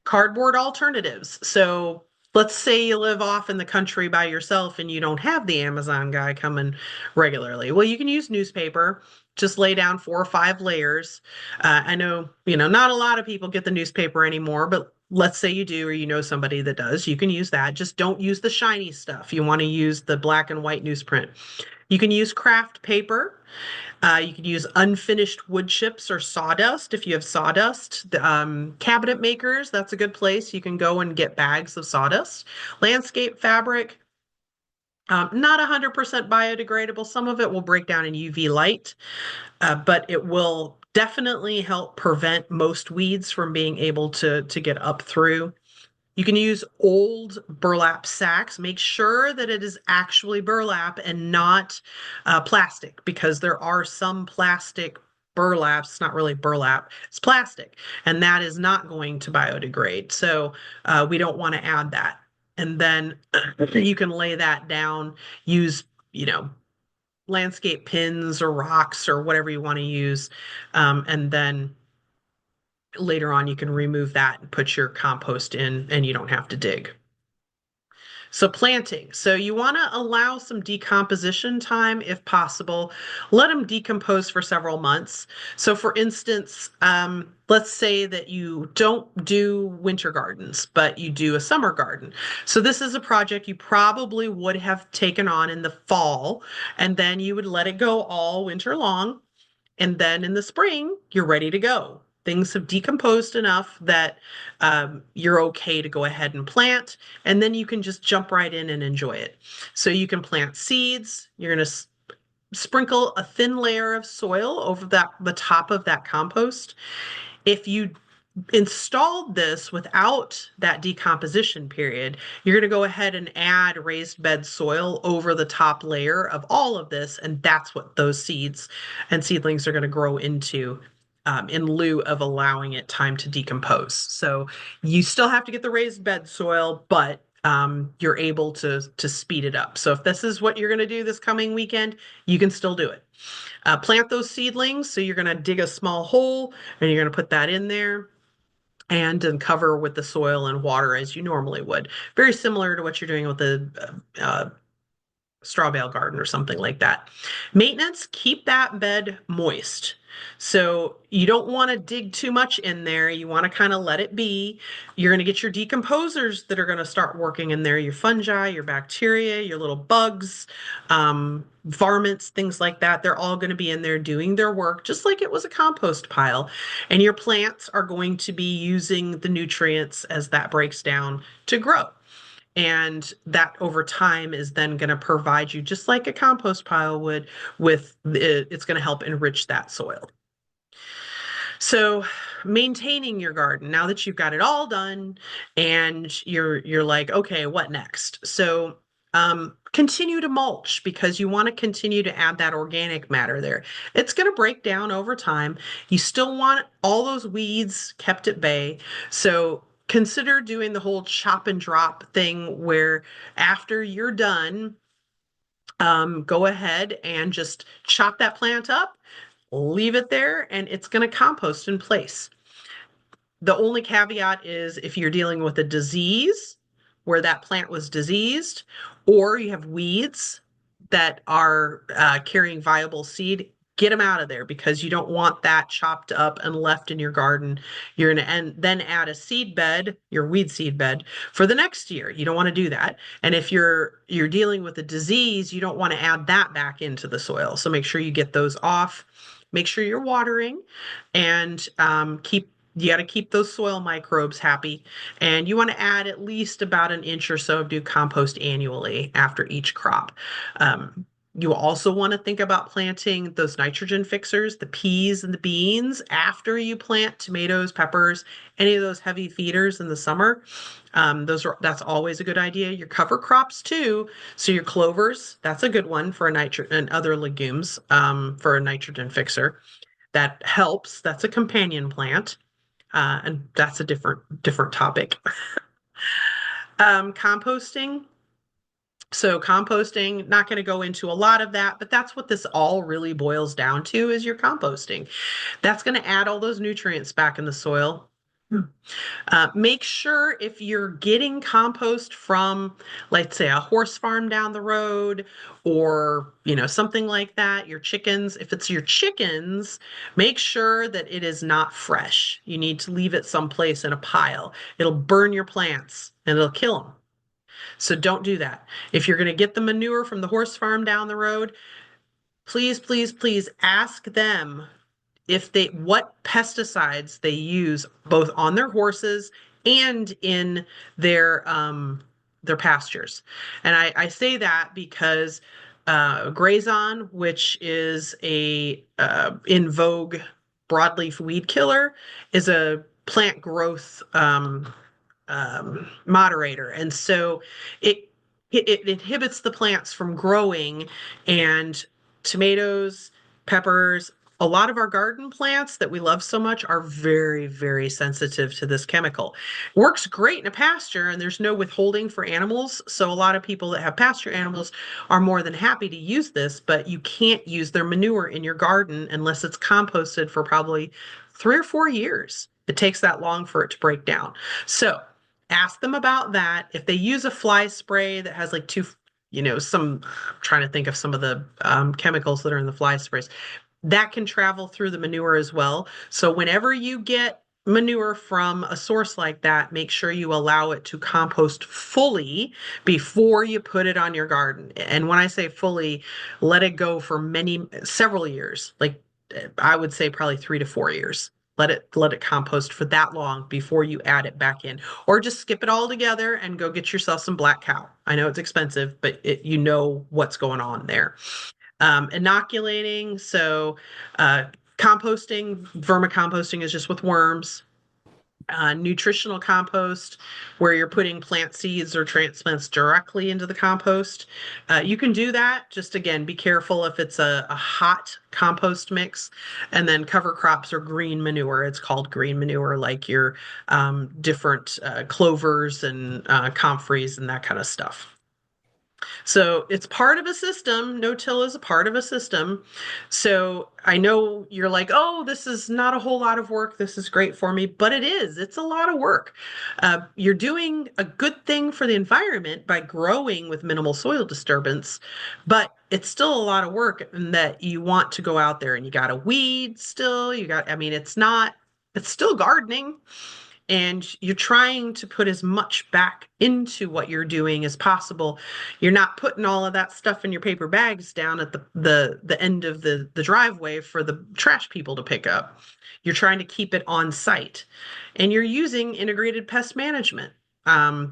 Cardboard alternatives. So let's say you live off in the country by yourself and you don't have the Amazon guy coming regularly. Well, you can use newspaper. Just lay down 4 or 5 layers. I know, not a lot of people get the newspaper anymore, but let's say you do, or you know somebody that does, you can use that. Just don't use the shiny stuff. You want to use the black and white newsprint. You can use craft paper. You can use unfinished wood chips or sawdust if you have sawdust. Cabinet makers, that's a good place. You can go and get bags of sawdust. Landscape fabric, not 100% biodegradable. Some of it will break down in UV light, but it will definitely help prevent most weeds from being able to get up through. You can use old burlap sacks. Make sure that it is actually burlap and not plastic because there are some plastic burlaps. It's not really burlap, it's plastic, and that is not going to biodegrade. So we don't want to add that. And then you can lay that down, use, landscape pins or rocks or whatever you want to use. And then later on you can remove that and put your compost in and you don't have to dig. So planting. So you want to allow some decomposition time if possible. Let them decompose for several months. So for instance, let's say that you don't do winter gardens, but you do a summer garden. So this is a project you probably would have taken on in the fall, and then you would let it go all winter long. And then in the spring, you're ready to go. Things have decomposed enough that you're okay to go ahead and plant, and then you can just jump right in and enjoy it. So you can plant seeds. You're going to sprinkle a thin layer of soil over the top of that compost. If you installed this without that decomposition period, you're going to go ahead and add raised bed soil over the top layer of all of this, and that's what those seeds and seedlings are going to grow into. In lieu of allowing it time to decompose. So you still have to get the raised bed soil, but you're able to speed it up. So if this is what you're going to do this coming weekend, you can still do it. Plant those seedlings. So you're going to dig a small hole and you're going to put that in there and then cover with the soil and water as you normally would. Very similar to what you're doing with the straw bale garden or something like that. Maintenance, keep that bed moist. So you don't want to dig too much in there. You want to kind of let it be. You're going to get your decomposers that are going to start working in there, your fungi, your bacteria, your little bugs, varmints, things like that. They're all going to be in there doing their work, just like it was a compost pile. And your plants are going to be using the nutrients as that breaks down to grow. And that over time is then going to provide you, just like a compost pile would, it's going to help enrich that soil. So maintaining your garden, now that you've got it all done and you're like, okay, what next? So continue to mulch because you want to continue to add that organic matter there. It's going to break down over time. You still want all those weeds kept at bay. So consider doing the whole chop and drop thing where after you're done, go ahead and just chop that plant up, leave it there, and it's going to compost in place. The only caveat is if you're dealing with a disease where that plant was diseased, or you have weeds that are carrying viable seed, get them out of there because you don't want that chopped up and left in your garden. You're going to then add a seed bed, your weed seed bed, for the next year. You don't want to do that. And if you're dealing with a disease, you don't want to add that back into the soil. So make sure you get those off. Make sure you're watering and keep you got to keep those soil microbes happy. And you want to add at least about an inch or so of new compost annually after each crop. Um, you also want to think about planting those nitrogen fixers, the peas and the beans, after you plant tomatoes, peppers, any of those heavy feeders in the summer. That's always a good idea. Your cover crops too. So your clovers, that's a good one for a nitrogen and other legumes for a nitrogen fixer. That helps. That's a companion plant. And that's a different topic. Composting. So composting, not going to go into a lot of that, but that's what this all really boils down to is your composting. That's going to add all those nutrients back in the soil. Make sure if you're getting compost from, let's say, a horse farm down the road or, something like that, your chickens, if it's your chickens, make sure that it is not fresh. You need to leave it someplace in a pile. It'll burn your plants and it'll kill them. So don't do that. If you're going to get the manure from the horse farm down the road, please, please, please ask them what pesticides they use both on their horses and in their pastures. And I say that because Grazon, which is a in vogue broadleaf weed killer, is a plant growth moderator, and so it it inhibits the plants from growing. And tomatoes, peppers, a lot of our garden plants that we love so much are very, very sensitive to this chemical. Works great in a pasture, and there's no withholding for animals. So a lot of people that have pasture animals are more than happy to use this, but you can't use their manure in your garden unless it's composted for probably 3 or 4 years. It takes that long for it to break down. So ask them about that. If they use a fly spray that has like I'm trying to think of some of the chemicals that are in the fly sprays, that can travel through the manure as well. So whenever you get manure from a source like that, make sure you allow it to compost fully before you put it on your garden. And when I say fully, let it go for several years, like I would say probably 3 to 4 years. Let it compost for that long before you add it back in, or just skip it all together and go get yourself some black cow. I know it's expensive, but you know what's going on there. Inoculating. So, composting, vermicomposting is just with worms. Nutritional compost, where you're putting plant seeds or transplants directly into the compost. You can do that. Just again, be careful if it's a hot compost mix. And then cover crops or green manure. It's called green manure, like your different clovers and comfreys and that kind of stuff. So it's part of a system. No-till is a part of a system. So I know you're like, oh, this is not a whole lot of work. This is great for me, but it is. It's a lot of work. You're doing a good thing for the environment by growing with minimal soil disturbance, but it's still a lot of work in that you want to go out there and you got to weed still. It's still gardening, and you're trying to put as much back into what you're doing as possible. You're not putting all of that stuff in your paper bags down at the end of the driveway for the trash people to pick up. You're trying to keep it on site, and you're using integrated pest management.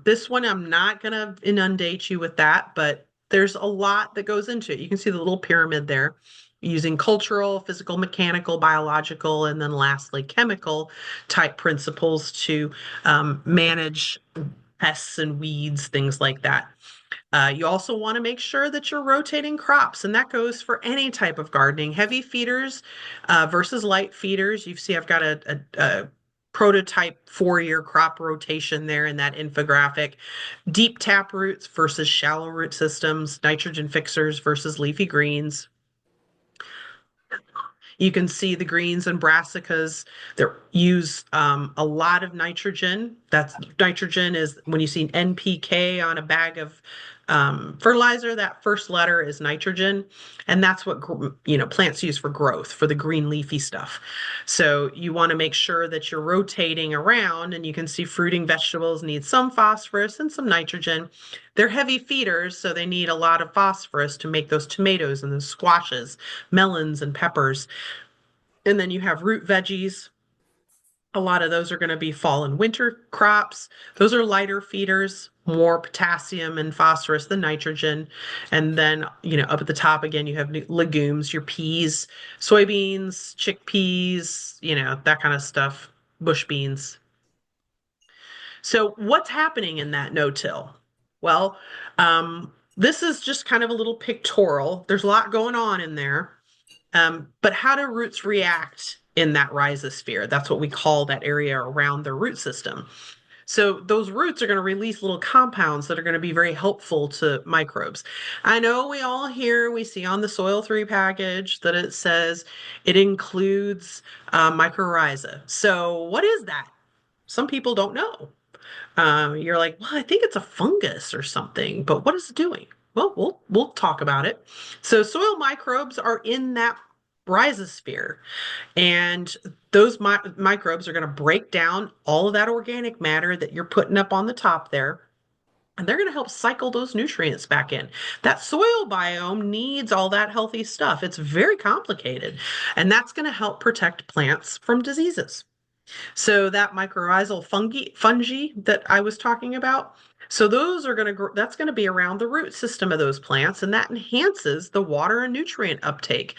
This one, I'm not going to inundate you with that, but there's a lot that goes into it. You can see the little pyramid there, using cultural, physical, mechanical, biological, and then lastly, chemical type principles to manage pests and weeds, things like that. You also want to make sure that you're rotating crops, and that goes for any type of gardening. Heavy feeders versus light feeders. You see, I've got a prototype 4-year crop rotation there in that infographic. Deep tap roots versus shallow root systems, nitrogen fixers versus leafy greens. You can see the greens and brassicas that use a lot of nitrogen. That's nitrogen is when you see NPK on a bag of fertilizer, that first letter is nitrogen, and that's what plants use for growth for the green leafy stuff. So you want to make sure that you're rotating around, and you can see fruiting vegetables need some phosphorus and some nitrogen. They're heavy feeders, so they need a lot of phosphorus to make those tomatoes and those squashes, melons and peppers. And then you have root veggies. A lot of those are going to be fall and winter crops. Those are lighter feeders, more potassium and phosphorus than nitrogen. And then, up at the top again, you have legumes, your peas, soybeans, chickpeas, that kind of stuff, bush beans. So, what's happening in that no-till? Well, this is just kind of a little pictorial. There's a lot going on in there. But how do roots react in that rhizosphere? That's what we call that area around their root system. So those roots are going to release little compounds that are going to be very helpful to microbes. I know we see on the Soil 3 package that it says it includes mycorrhiza. So what is that? Some people don't know. You're like, well, I think it's a fungus or something, but what is it doing? Well, we'll talk about it. So soil microbes are in that rhizosphere, and those microbes are going to break down all of that organic matter that you're putting up on the top there. And they're going to help cycle those nutrients back in. That soil biome needs all that healthy stuff. It's very complicated, and that's going to help protect plants from diseases. So that mycorrhizal fungi that I was talking about, so those are going to that's going to be around the root system of those plants, and that enhances the water and nutrient uptake.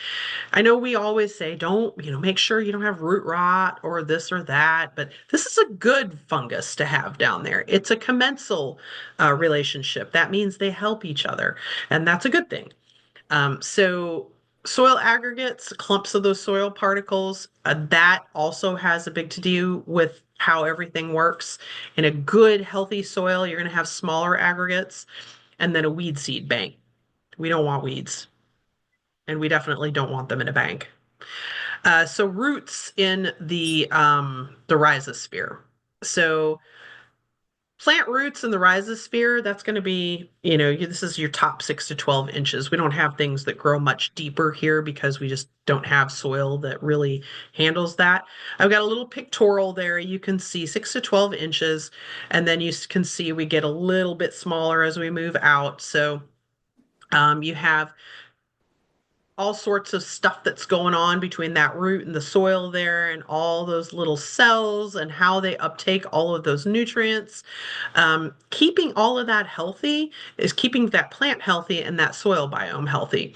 I know we always say don't, make sure you don't have root rot or this or that, but this is a good fungus to have down there. It's a commensal relationship. That means they help each other, and that's a good thing. So soil aggregates, clumps of those soil particles, that also has a big to do with how everything works. In a good, healthy soil, you're going to have smaller aggregates and then a weed seed bank. We don't want weeds, and we definitely don't want them in a bank. So roots in the rhizosphere. So plant roots in the rhizosphere, that's going to be, this is your top 6 to 12 inches. We don't have things that grow much deeper here because we just don't have soil that really handles that. I've got a little pictorial there. You can see 6 to 12 inches, and then you can see we get a little bit smaller as we move out. So you have all sorts of stuff that's going on between that root and the soil there, and all those little cells and how they uptake all of those nutrients. Keeping all of that healthy is keeping that plant healthy and that soil biome healthy.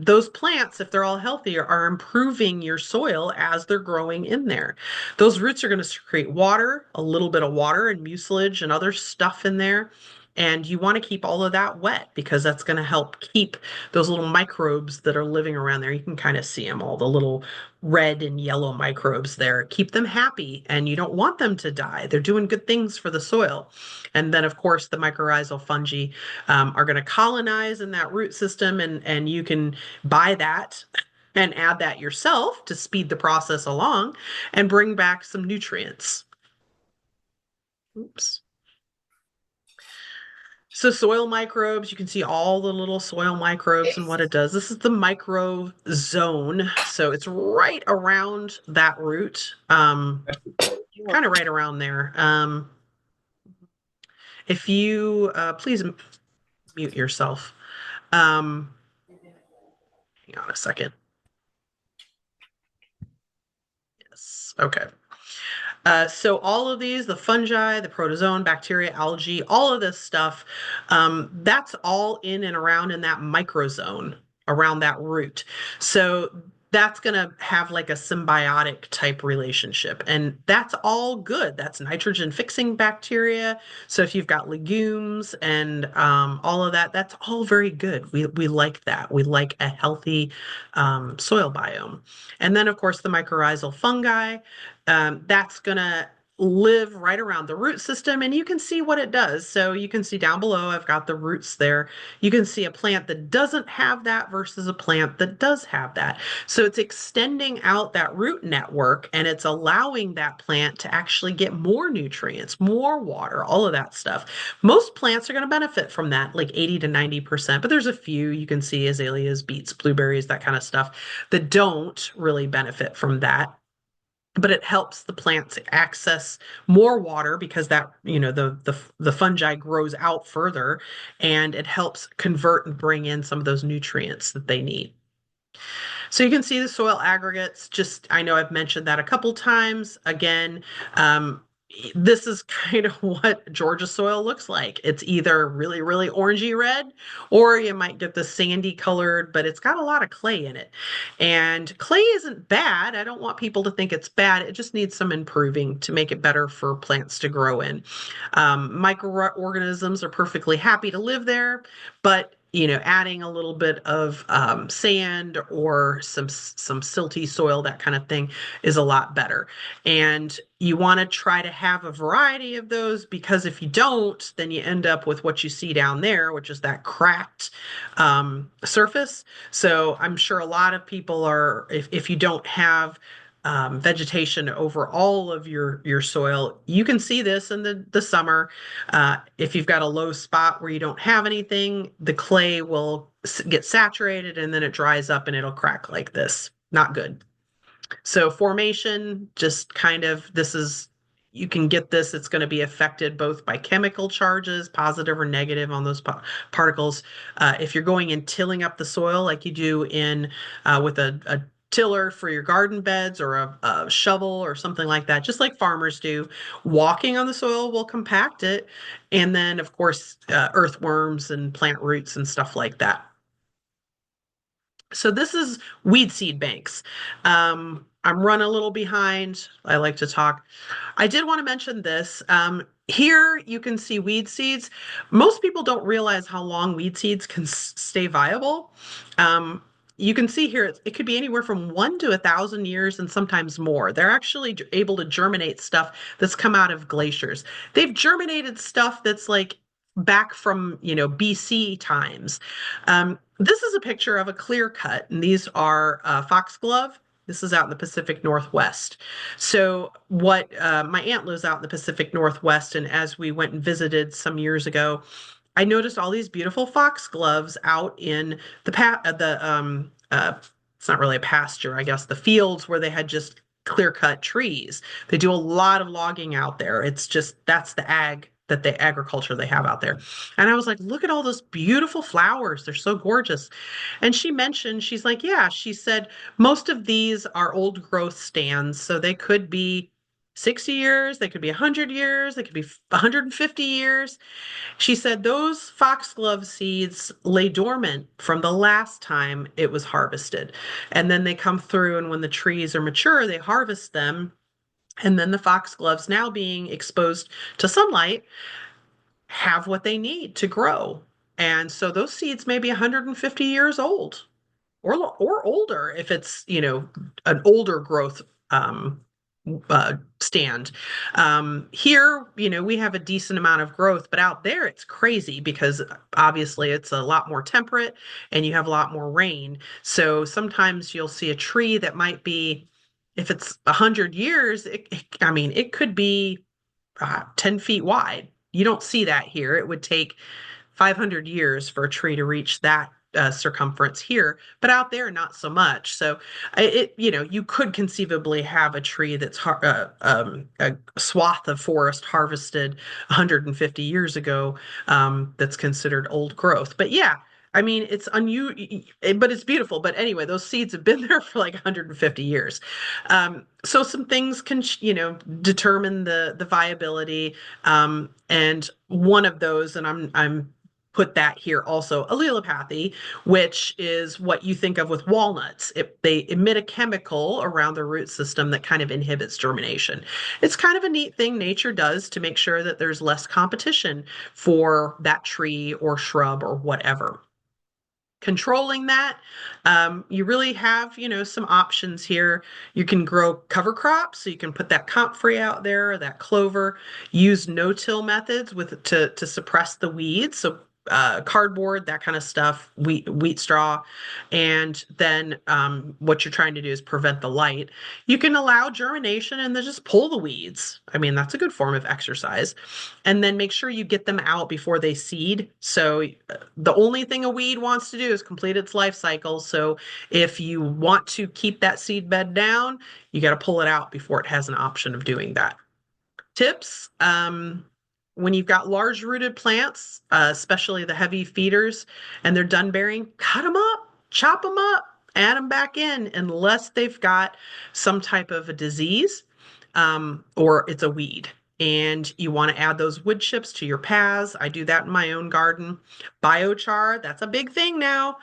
Those plants, if they're all healthy, are improving your soil as they're growing in there. Those roots are going to secrete water, a little bit of water and mucilage and other stuff in there. And you want to keep all of that wet because that's going to help keep those little microbes that are living around there. You can kind of see them, all the little red and yellow microbes there. Keep them happy, and you don't want them to die. They're doing good things for the soil. And then, of course, the mycorrhizal fungi are going to colonize in that root system, and you can buy that and add that yourself to speed the process along and bring back some nutrients. Oops. So soil microbes, you can see all the little soil microbes and what it does. This is the micro zone. So it's right around that root, kind of right around there. If you please mute yourself. Hang on a second. Yes. Okay. So all of these, the fungi, the protozoan, bacteria, algae, all of this stuff, that's all in and around in that microzone around that root. So that's going to have like a symbiotic type relationship. And that's all good. That's nitrogen fixing bacteria. So if you've got legumes and all of that, that's all very good. We like that. We like a healthy soil biome. And then, of course, the mycorrhizal fungi. That's going to live right around the root system, and you can see what it does. So you can see down below, I've got the roots there. You can see a plant that doesn't have that versus a plant that does have that. So it's extending out that root network and it's allowing that plant to actually get more nutrients, more water, all of that stuff. Most plants are going to benefit from that, like 80 to 90%, but there's a few you can see azaleas, beets, blueberries, that kind of stuff that don't really benefit from that, but it helps the plants access more water because that the fungi grows out further, and it helps convert and bring in some of those nutrients that they need. So you can see the soil aggregates. Just, I know I've mentioned that a couple times. Again, um, this is kind of what Georgia soil looks like. It's either really, really orangey red, or you might get the sandy colored, but it's got a lot of clay in it. And clay isn't bad. I don't want people to think it's bad. It just needs some improving to make it better for plants to grow in. Microorganisms are perfectly happy to live there, but adding a little bit of sand or some silty soil, that kind of thing, is a lot better. And you want to try to have a variety of those, because if you don't, then you end up with what you see down there, which is that cracked surface. So I'm sure a lot of people are, if you don't have vegetation over all of your soil. You can see this in the summer. If you've got a low spot where you don't have anything, the clay will get saturated and then it dries up and it'll crack like this. Not good. So formation, just kind of, this is, you can get this, it's going to be affected both by chemical charges, positive or negative on those particles. If you're going and tilling up the soil like you do in with a tiller for your garden beds, or a shovel or something like that, just like farmers do, walking on the soil will compact it. And then, of course, earthworms and plant roots and stuff like that. So this is weed seed banks. I'm running a little behind. I like to talk. I did want to mention this. Here you can see weed seeds. Most people don't realize how long weed seeds can stay viable. Um, you can see here it could be anywhere from 1 to 1,000 years and sometimes more. They're actually able to germinate stuff that's come out of glaciers. They've germinated stuff that's like back from BC times. This is a picture of a clear cut, and these are foxglove. This is out in the Pacific Northwest. So, what my aunt lives out in the Pacific Northwest, and as we went and visited some years ago, I noticed all these beautiful foxgloves out in it's not really a pasture, I guess, the fields where they had just clear cut trees. They do a lot of logging out there. It's just that's the agriculture they have out there. And I was like, look at all those beautiful flowers. They're so gorgeous. And she mentioned, she's like, yeah, she said most of these are old growth stands. So they could be 60 years, they could be 100 years, they could be 150 years. She said those foxglove seeds lay dormant from the last time it was harvested. And then they come through, and when the trees are mature, they harvest them. And then the foxgloves, now being exposed to sunlight, have what they need to grow. And so those seeds may be 150 years old, or older if it's, an older growth stand. Here, we have a decent amount of growth, but out there it's crazy because obviously it's a lot more temperate and you have a lot more rain. So sometimes you'll see a tree that might be, if it's 100 years, I mean, it could be 10 feet wide. You don't see that here. It would take 500 years for a tree to reach that circumference here, but out there, not so much. So you could conceivably have a tree that's a swath of forest harvested 150 years ago, that's considered old growth. But yeah, I mean, it's unusual, but it's beautiful. But anyway, those seeds have been there for like 150 years. So some things can, determine the viability. And one of those, and I'm put that here also, allelopathy, which is what you think of with walnuts. They emit a chemical around the root system that kind of inhibits germination. It's kind of a neat thing nature does to make sure that there's less competition for that tree or shrub or whatever. controlling that. You really have, some options here. You can grow cover crops, so you can put that comfrey out there, or that clover. Use no-till methods to suppress the weeds. So cardboard, that kind of stuff, wheat straw, and then what you're trying to do is prevent the light. You can allow germination and then just pull the weeds. I mean, that's a good form of exercise. And then make sure you get them out before they seed. So the only thing a weed wants to do is complete its life cycle. So if you want to keep that seed bed down, you got to pull it out before it has an option of doing that. Tips, when you've got large rooted plants, especially the heavy feeders, and they're done bearing, cut them up, chop them up, add them back in, unless they've got some type of a disease, or it's a weed. And you want to add those wood chips to your paths. I do that in my own garden. Biochar, that's a big thing now.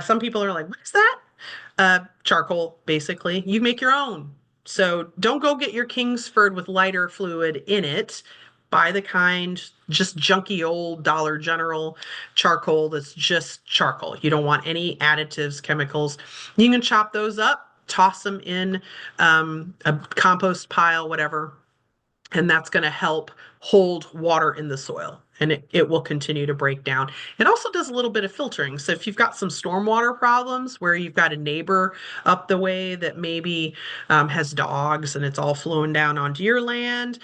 Some people are like, what's that? Charcoal, basically. You make your own. So don't go get your Kingsford with lighter fluid in it. Buy the kind, just junky old Dollar General charcoal that's just charcoal. You don't want any additives, chemicals. You can chop those up, toss them in a compost pile, whatever, and that's going to help hold water in the soil, and it will continue to break down. It also does a little bit of filtering. So if you've got some stormwater problems where you've got a neighbor up the way that maybe has dogs and it's all flowing down onto your land,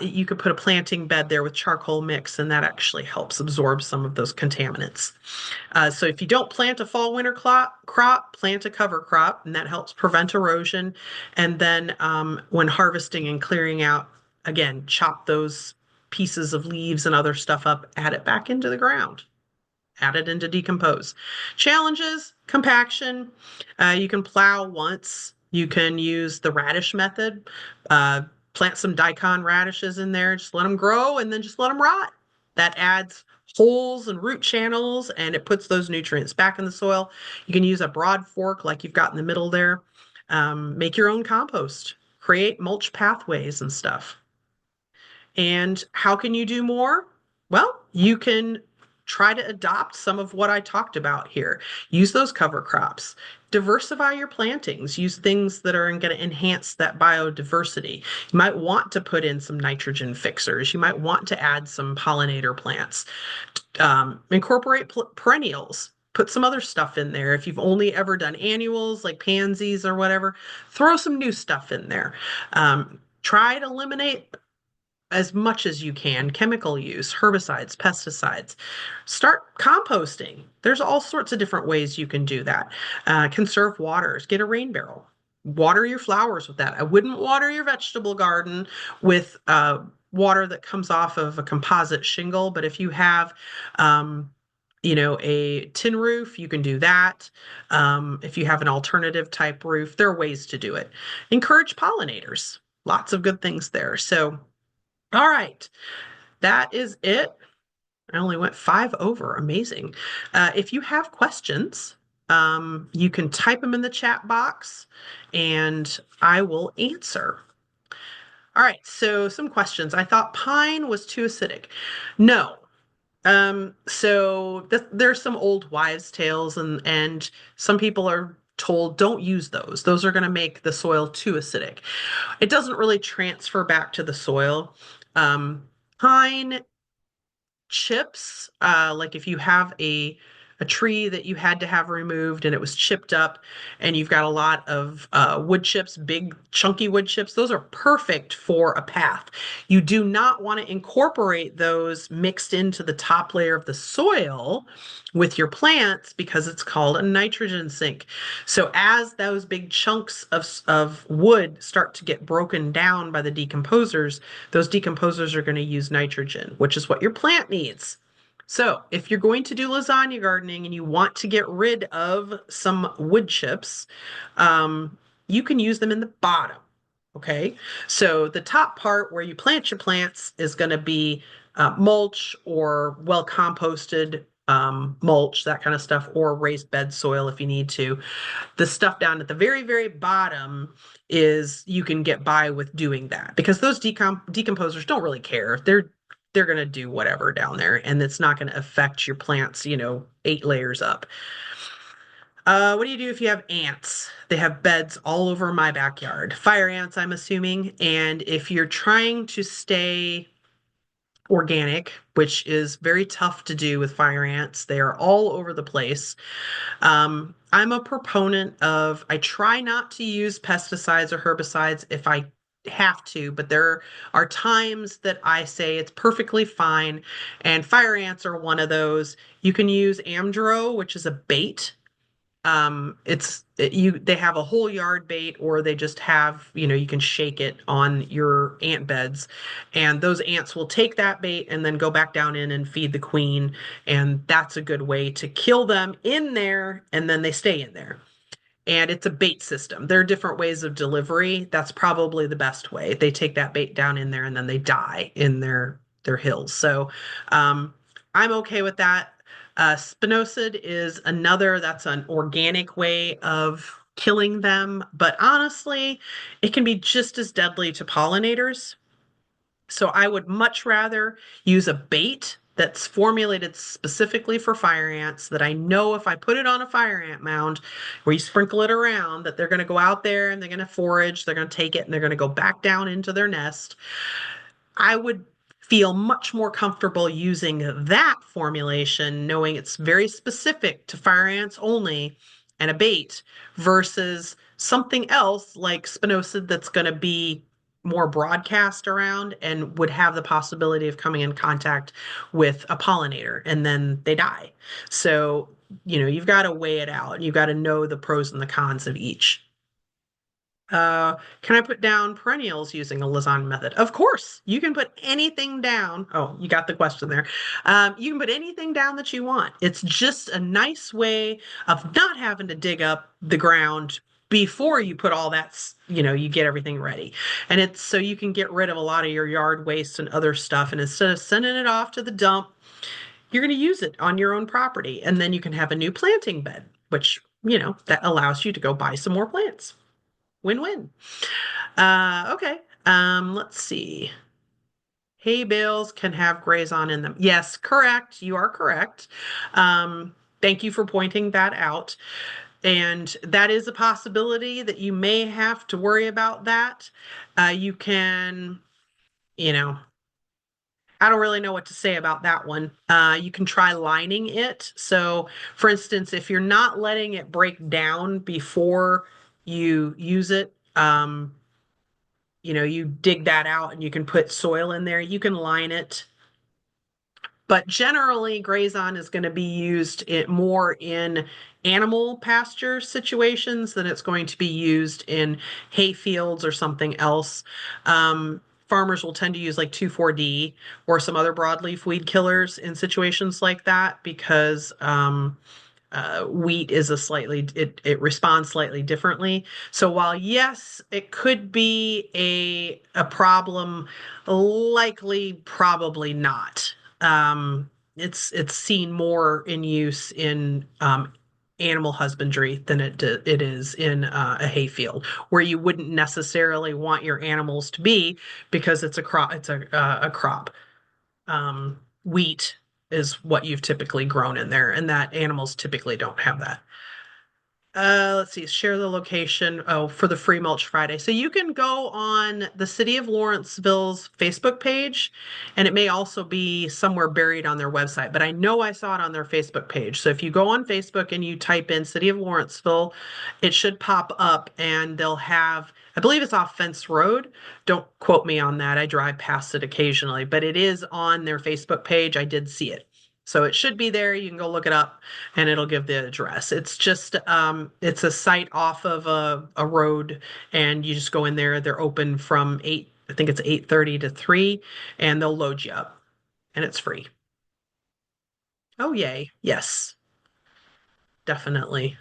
you could put a planting bed there with charcoal mix, and that actually helps absorb some of those contaminants. So if you don't plant a fall winter crop, plant a cover crop, and that helps prevent erosion. And then when harvesting and clearing out, again, chop those pieces of leaves and other stuff up, add it back into the ground, add it into decompose. Challenges, compaction. You can plow once. You can use the radish method. Plant some daikon radishes in there, just let them grow and then just let them rot. That adds holes and root channels, and it puts those nutrients back in the soil. You can use a broad fork like you've got in the middle there. Make your own compost. Create mulch pathways and stuff. And how can you do more? Well, you can try to adopt some of what I talked about here. Use those cover crops. Diversify your plantings. Use things that are going to enhance that biodiversity. You might want to put in some nitrogen fixers. You might want to add some pollinator plants. Incorporate perennials. Put some other stuff in there. If you've only ever done annuals like pansies or whatever, throw some new stuff in there. Try to eliminate as much as you can chemical use, herbicides, pesticides. Start composting. There's all sorts of different ways you can do that. Conserve waters. Get a rain barrel. Water your flowers with that. I wouldn't water your vegetable garden with water that comes off of a composite shingle, but if you have a tin roof, you can do that. If you have an alternative type roof, there are ways to do it. Encourage pollinators. Lots of good things there. So all right, that is it. I only went 5 over. Amazing. If you have questions, you can type them in the chat box and I will answer. All right, so some questions. I thought pine was too acidic. No. There's some old wives' tales, and some people are told don't use those. Those are going to make the soil too acidic. It doesn't really transfer back to the soil. Pine chips, like if you have a tree that you had to have removed and it was chipped up and you've got a lot of wood chips, big chunky wood chips, those are perfect for a path. You do not want to incorporate those mixed into the top layer of the soil with your plants because it's called a nitrogen sink. So as those big chunks of wood start to get broken down by the decomposers, those decomposers are going to use nitrogen, which is what your plant needs. So if you're going to do lasagna gardening and you want to get rid of some wood chips, you can use them in the bottom. Okay, so the top part where you plant your plants is going to be mulch or well composted mulch, that kind of stuff, or raised bed soil if you need to. The stuff down at the very, very bottom is you can get by with doing that because those decomposers don't really care. They're going to do whatever down there, and it's not going to affect your plants, 8 layers up. What do you do if you have ants? They have beds all over my backyard. Fire ants, I'm assuming. And if you're trying to stay organic, which is very tough to do with fire ants, they are all over the place. I'm a proponent of, I try not to use pesticides or herbicides if I have to, but there are times that I say it's perfectly fine. And fire ants are one of those. You can use Amdro, which is a bait. They have a whole yard bait, or they just have, you can shake it on your ant beds, and those ants will take that bait and then go back down in and feed the queen, and that's a good way to kill them in there, and then they stay in there. And it's a bait system. There are different ways of delivery. That's probably the best way. They take that bait down in there and then they die in their hills. So I'm okay with that. Spinosad is another, that's an organic way of killing them. But honestly, it can be just as deadly to pollinators. So I would much rather use a bait that's formulated specifically for fire ants, that I know if I put it on a fire ant mound where you sprinkle it around, that they're going to go out there and they're going to forage, they're going to take it and they're going to go back down into their nest. I would feel much more comfortable using that formulation, knowing it's very specific to fire ants only and a bait, versus something else like spinosad that's going to be more broadcast around and would have the possibility of coming in contact with a pollinator and then they die. So, you've got to weigh it out. You've got to know the pros and the cons of each. Can I put down perennials using a lasagna method? Of course, you can put anything down. Oh, you got the question there. You can put anything down that you want. It's just a nice way of not having to dig up the ground before you put all that, you get everything ready. And it's so you can get rid of a lot of your yard waste and other stuff. And instead of sending it off to the dump, you're going to use it on your own property. And then you can have a new planting bed, which, that allows you to go buy some more plants. Win-win. Okay. Let's see. Hay bales can have grays on in them. Yes, correct. You are correct. Thank you for pointing that out. And that is a possibility that you may have to worry about that. You can, you know, I don't really know what to say about that one. You can try lining it. So, for instance, if you're not letting it break down before you use it, you dig that out and you can put soil in there. You can line it. But generally, grazon is going to be used more in animal pasture situations than it's going to be used in hay fields or something else. Farmers will tend to use like 2,4-D or some other broadleaf weed killers in situations like that because wheat is it responds slightly differently. So while yes, it could be a problem, likely probably not. It's seen more in use in animal husbandry than it is in a hayfield where you wouldn't necessarily want your animals to be because it's a crop. It's a crop. Wheat is what you've typically grown in there, and that animals typically don't have that. Let's see, share the location. Oh, for the Free Mulch Friday. So you can go on the City of Lawrenceville's Facebook page, and it may also be somewhere buried on their website, but I know I saw it on their Facebook page. So if you go on Facebook and you type in City of Lawrenceville, it should pop up and they'll have, I believe it's off Fence Road. Don't quote me on that. I drive past it occasionally, but it is on their Facebook page. I did see it. So it should be there. You can go look it up and it'll give the address. It's just it's a site off of a road and you just go in there. They're open from 8, I think it's 8:30 to 3, and they'll load you up and it's free. Oh yay. Yes, definitely.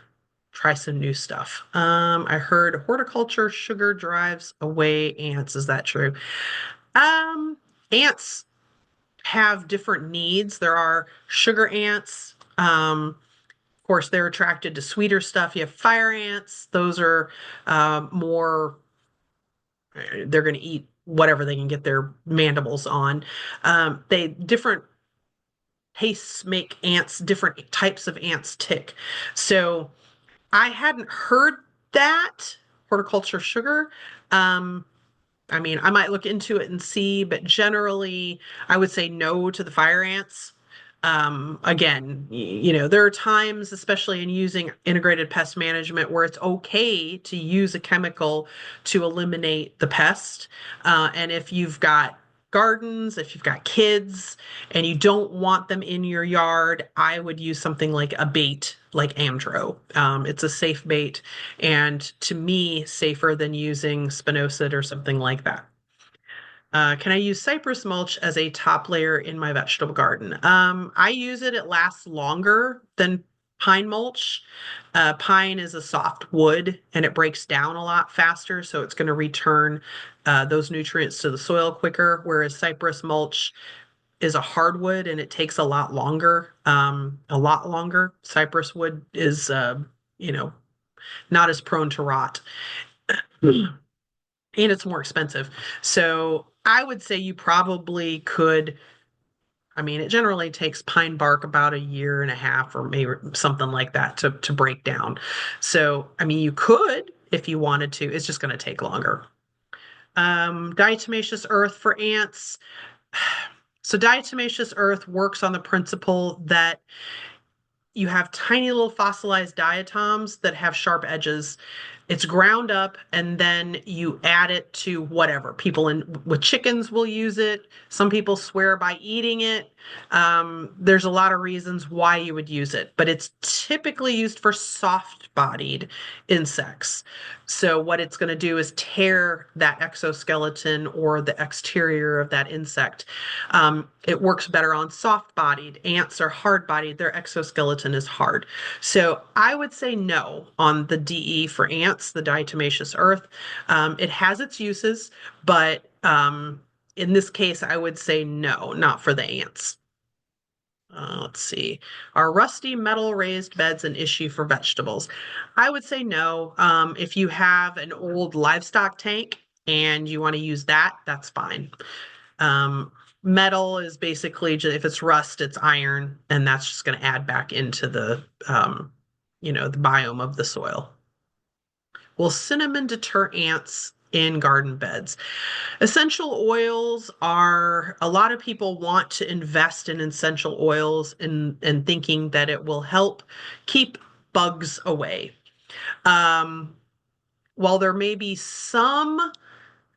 Try some new stuff. I heard horticulture sugar drives away ants. Is that true? Ants have different needs. There are sugar ants. Of course, they're attracted to sweeter stuff. You have fire ants. Those are more, they're going to eat whatever they can get their mandibles on. They different tastes make ants, different types of ants tick. So I hadn't heard that horticulture sugar. Um, I mean, I might look into it and see, but generally, I would say no to the fire ants. Again, there are times, especially in using integrated pest management, where it's okay to use a chemical to eliminate the pest. And if you've got gardens, if you've got kids, and you don't want them in your yard, I would use something like a bait, like Amdro. It's a safe bait, and to me, safer than using spinosad or something like that. Can I use cypress mulch as a top layer in my vegetable garden? I use it. It lasts longer than pine mulch. Pine is a soft wood and it breaks down a lot faster, so it's going to return those nutrients to the soil quicker, whereas cypress mulch is a hardwood and it takes a lot longer. A lot longer. Cypress wood is, you know, not as prone to rot. And it's more expensive. So I would say you probably could. I mean, it generally takes pine bark about a year and a half or maybe something like that to break down. So, I mean, you could if you wanted to. It's just going to take longer. Diatomaceous earth for ants. So, diatomaceous earth works on the principle that you have tiny little fossilized diatoms that have sharp edges. It's ground up and then you add it to whatever. People with chickens will use it. Some people swear by eating it. There's a lot of reasons why you would use it, but it's typically used for soft-bodied insects. So what it's going to do is tear that exoskeleton or the exterior of that insect. It works better on soft-bodied. Ants are hard-bodied. Their exoskeleton is hard. So I would say no on the DE for ants, the diatomaceous earth. It has its uses, but in this case, I would say no, not for the ants. Let's see. Are rusty metal raised beds an issue for vegetables? I would say no. If you have an old livestock tank and you want to use that, that's fine. Um, Metal is basically just, if it's rust, it's iron, and that's just going to add back into the biome of the soil. Will cinnamon deter ants in garden beds? Essential oils are, a lot of people want to invest in essential oils and thinking that it will help keep bugs away. Um, while there may be some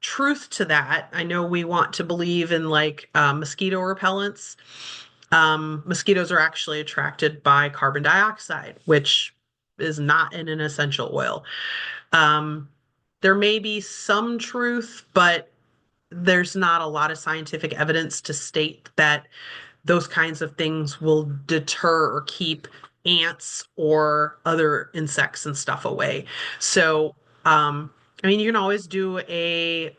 truth to that, I know we want to believe in like mosquito repellents. Mosquitoes are actually attracted by carbon dioxide, which is not in an essential oil. Um, there may be some truth, but there's not a lot of scientific evidence to state that those kinds of things will deter or keep ants or other insects and stuff away. So, I mean, you can always do a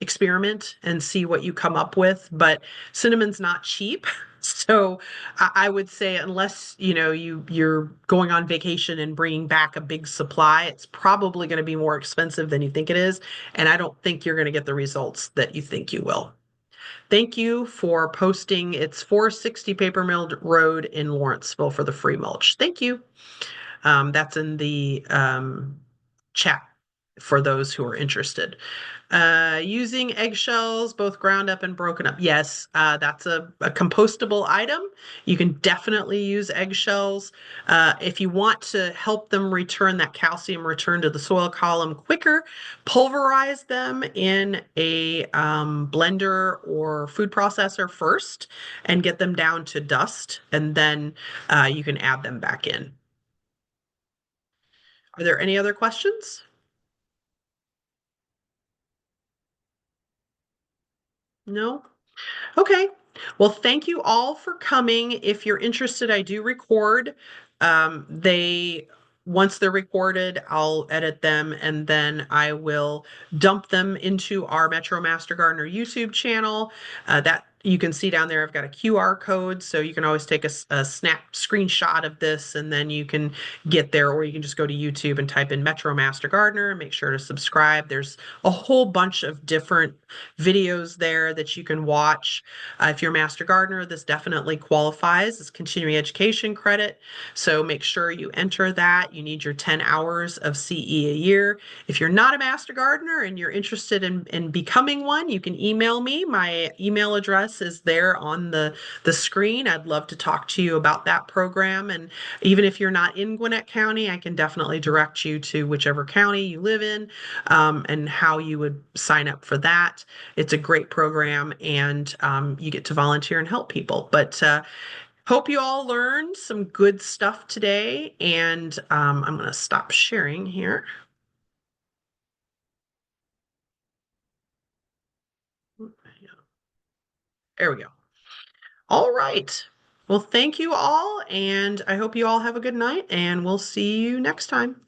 experiment and see what you come up with, but cinnamon's not cheap. So I would say unless you're going on vacation and bringing back a big supply, it's probably going to be more expensive than you think it is, and I don't think you're going to get the results that you think you will. Thank you for posting. It's 460 Paper Mill Road in Lawrenceville for the free mulch. Thank you. That's in the chat for those who are interested. Using eggshells, both ground up and broken up. Yes, that's a compostable item. You can definitely use eggshells. If you want to help them return that calcium return to the soil column quicker, pulverize them in a blender or food processor first and get them down to dust, and then you can add them back in. Are there any other questions? No? Okay. Well, thank you all for coming. If you're interested, I do record. They Once they're recorded, I'll edit them and then I will dump them into our Metro Master Gardener YouTube channel. That you can see down there, I've got a QR code, so you can always take a snap screenshot of this and then you can get there, or you can just go to YouTube and type in Metro Master Gardener and make sure to subscribe. There's a whole bunch of different videos there that you can watch. If you're a Master Gardener, this definitely qualifies as continuing education credit. So make sure you enter that. You need your 10 hours of CE a year. If you're not a Master Gardener and you're interested in becoming one, you can email me. My email address is there on the screen. I'd love to talk to you about that program. And even if you're not in Gwinnett County, I can definitely direct you to whichever county you live in, and how you would sign up for that. It's a great program, and you get to volunteer and help people. But hope you all learned some good stuff today, and I'm going to stop sharing here. There we go. All right. Well, thank you all, and I hope you all have a good night, and we'll see you next time.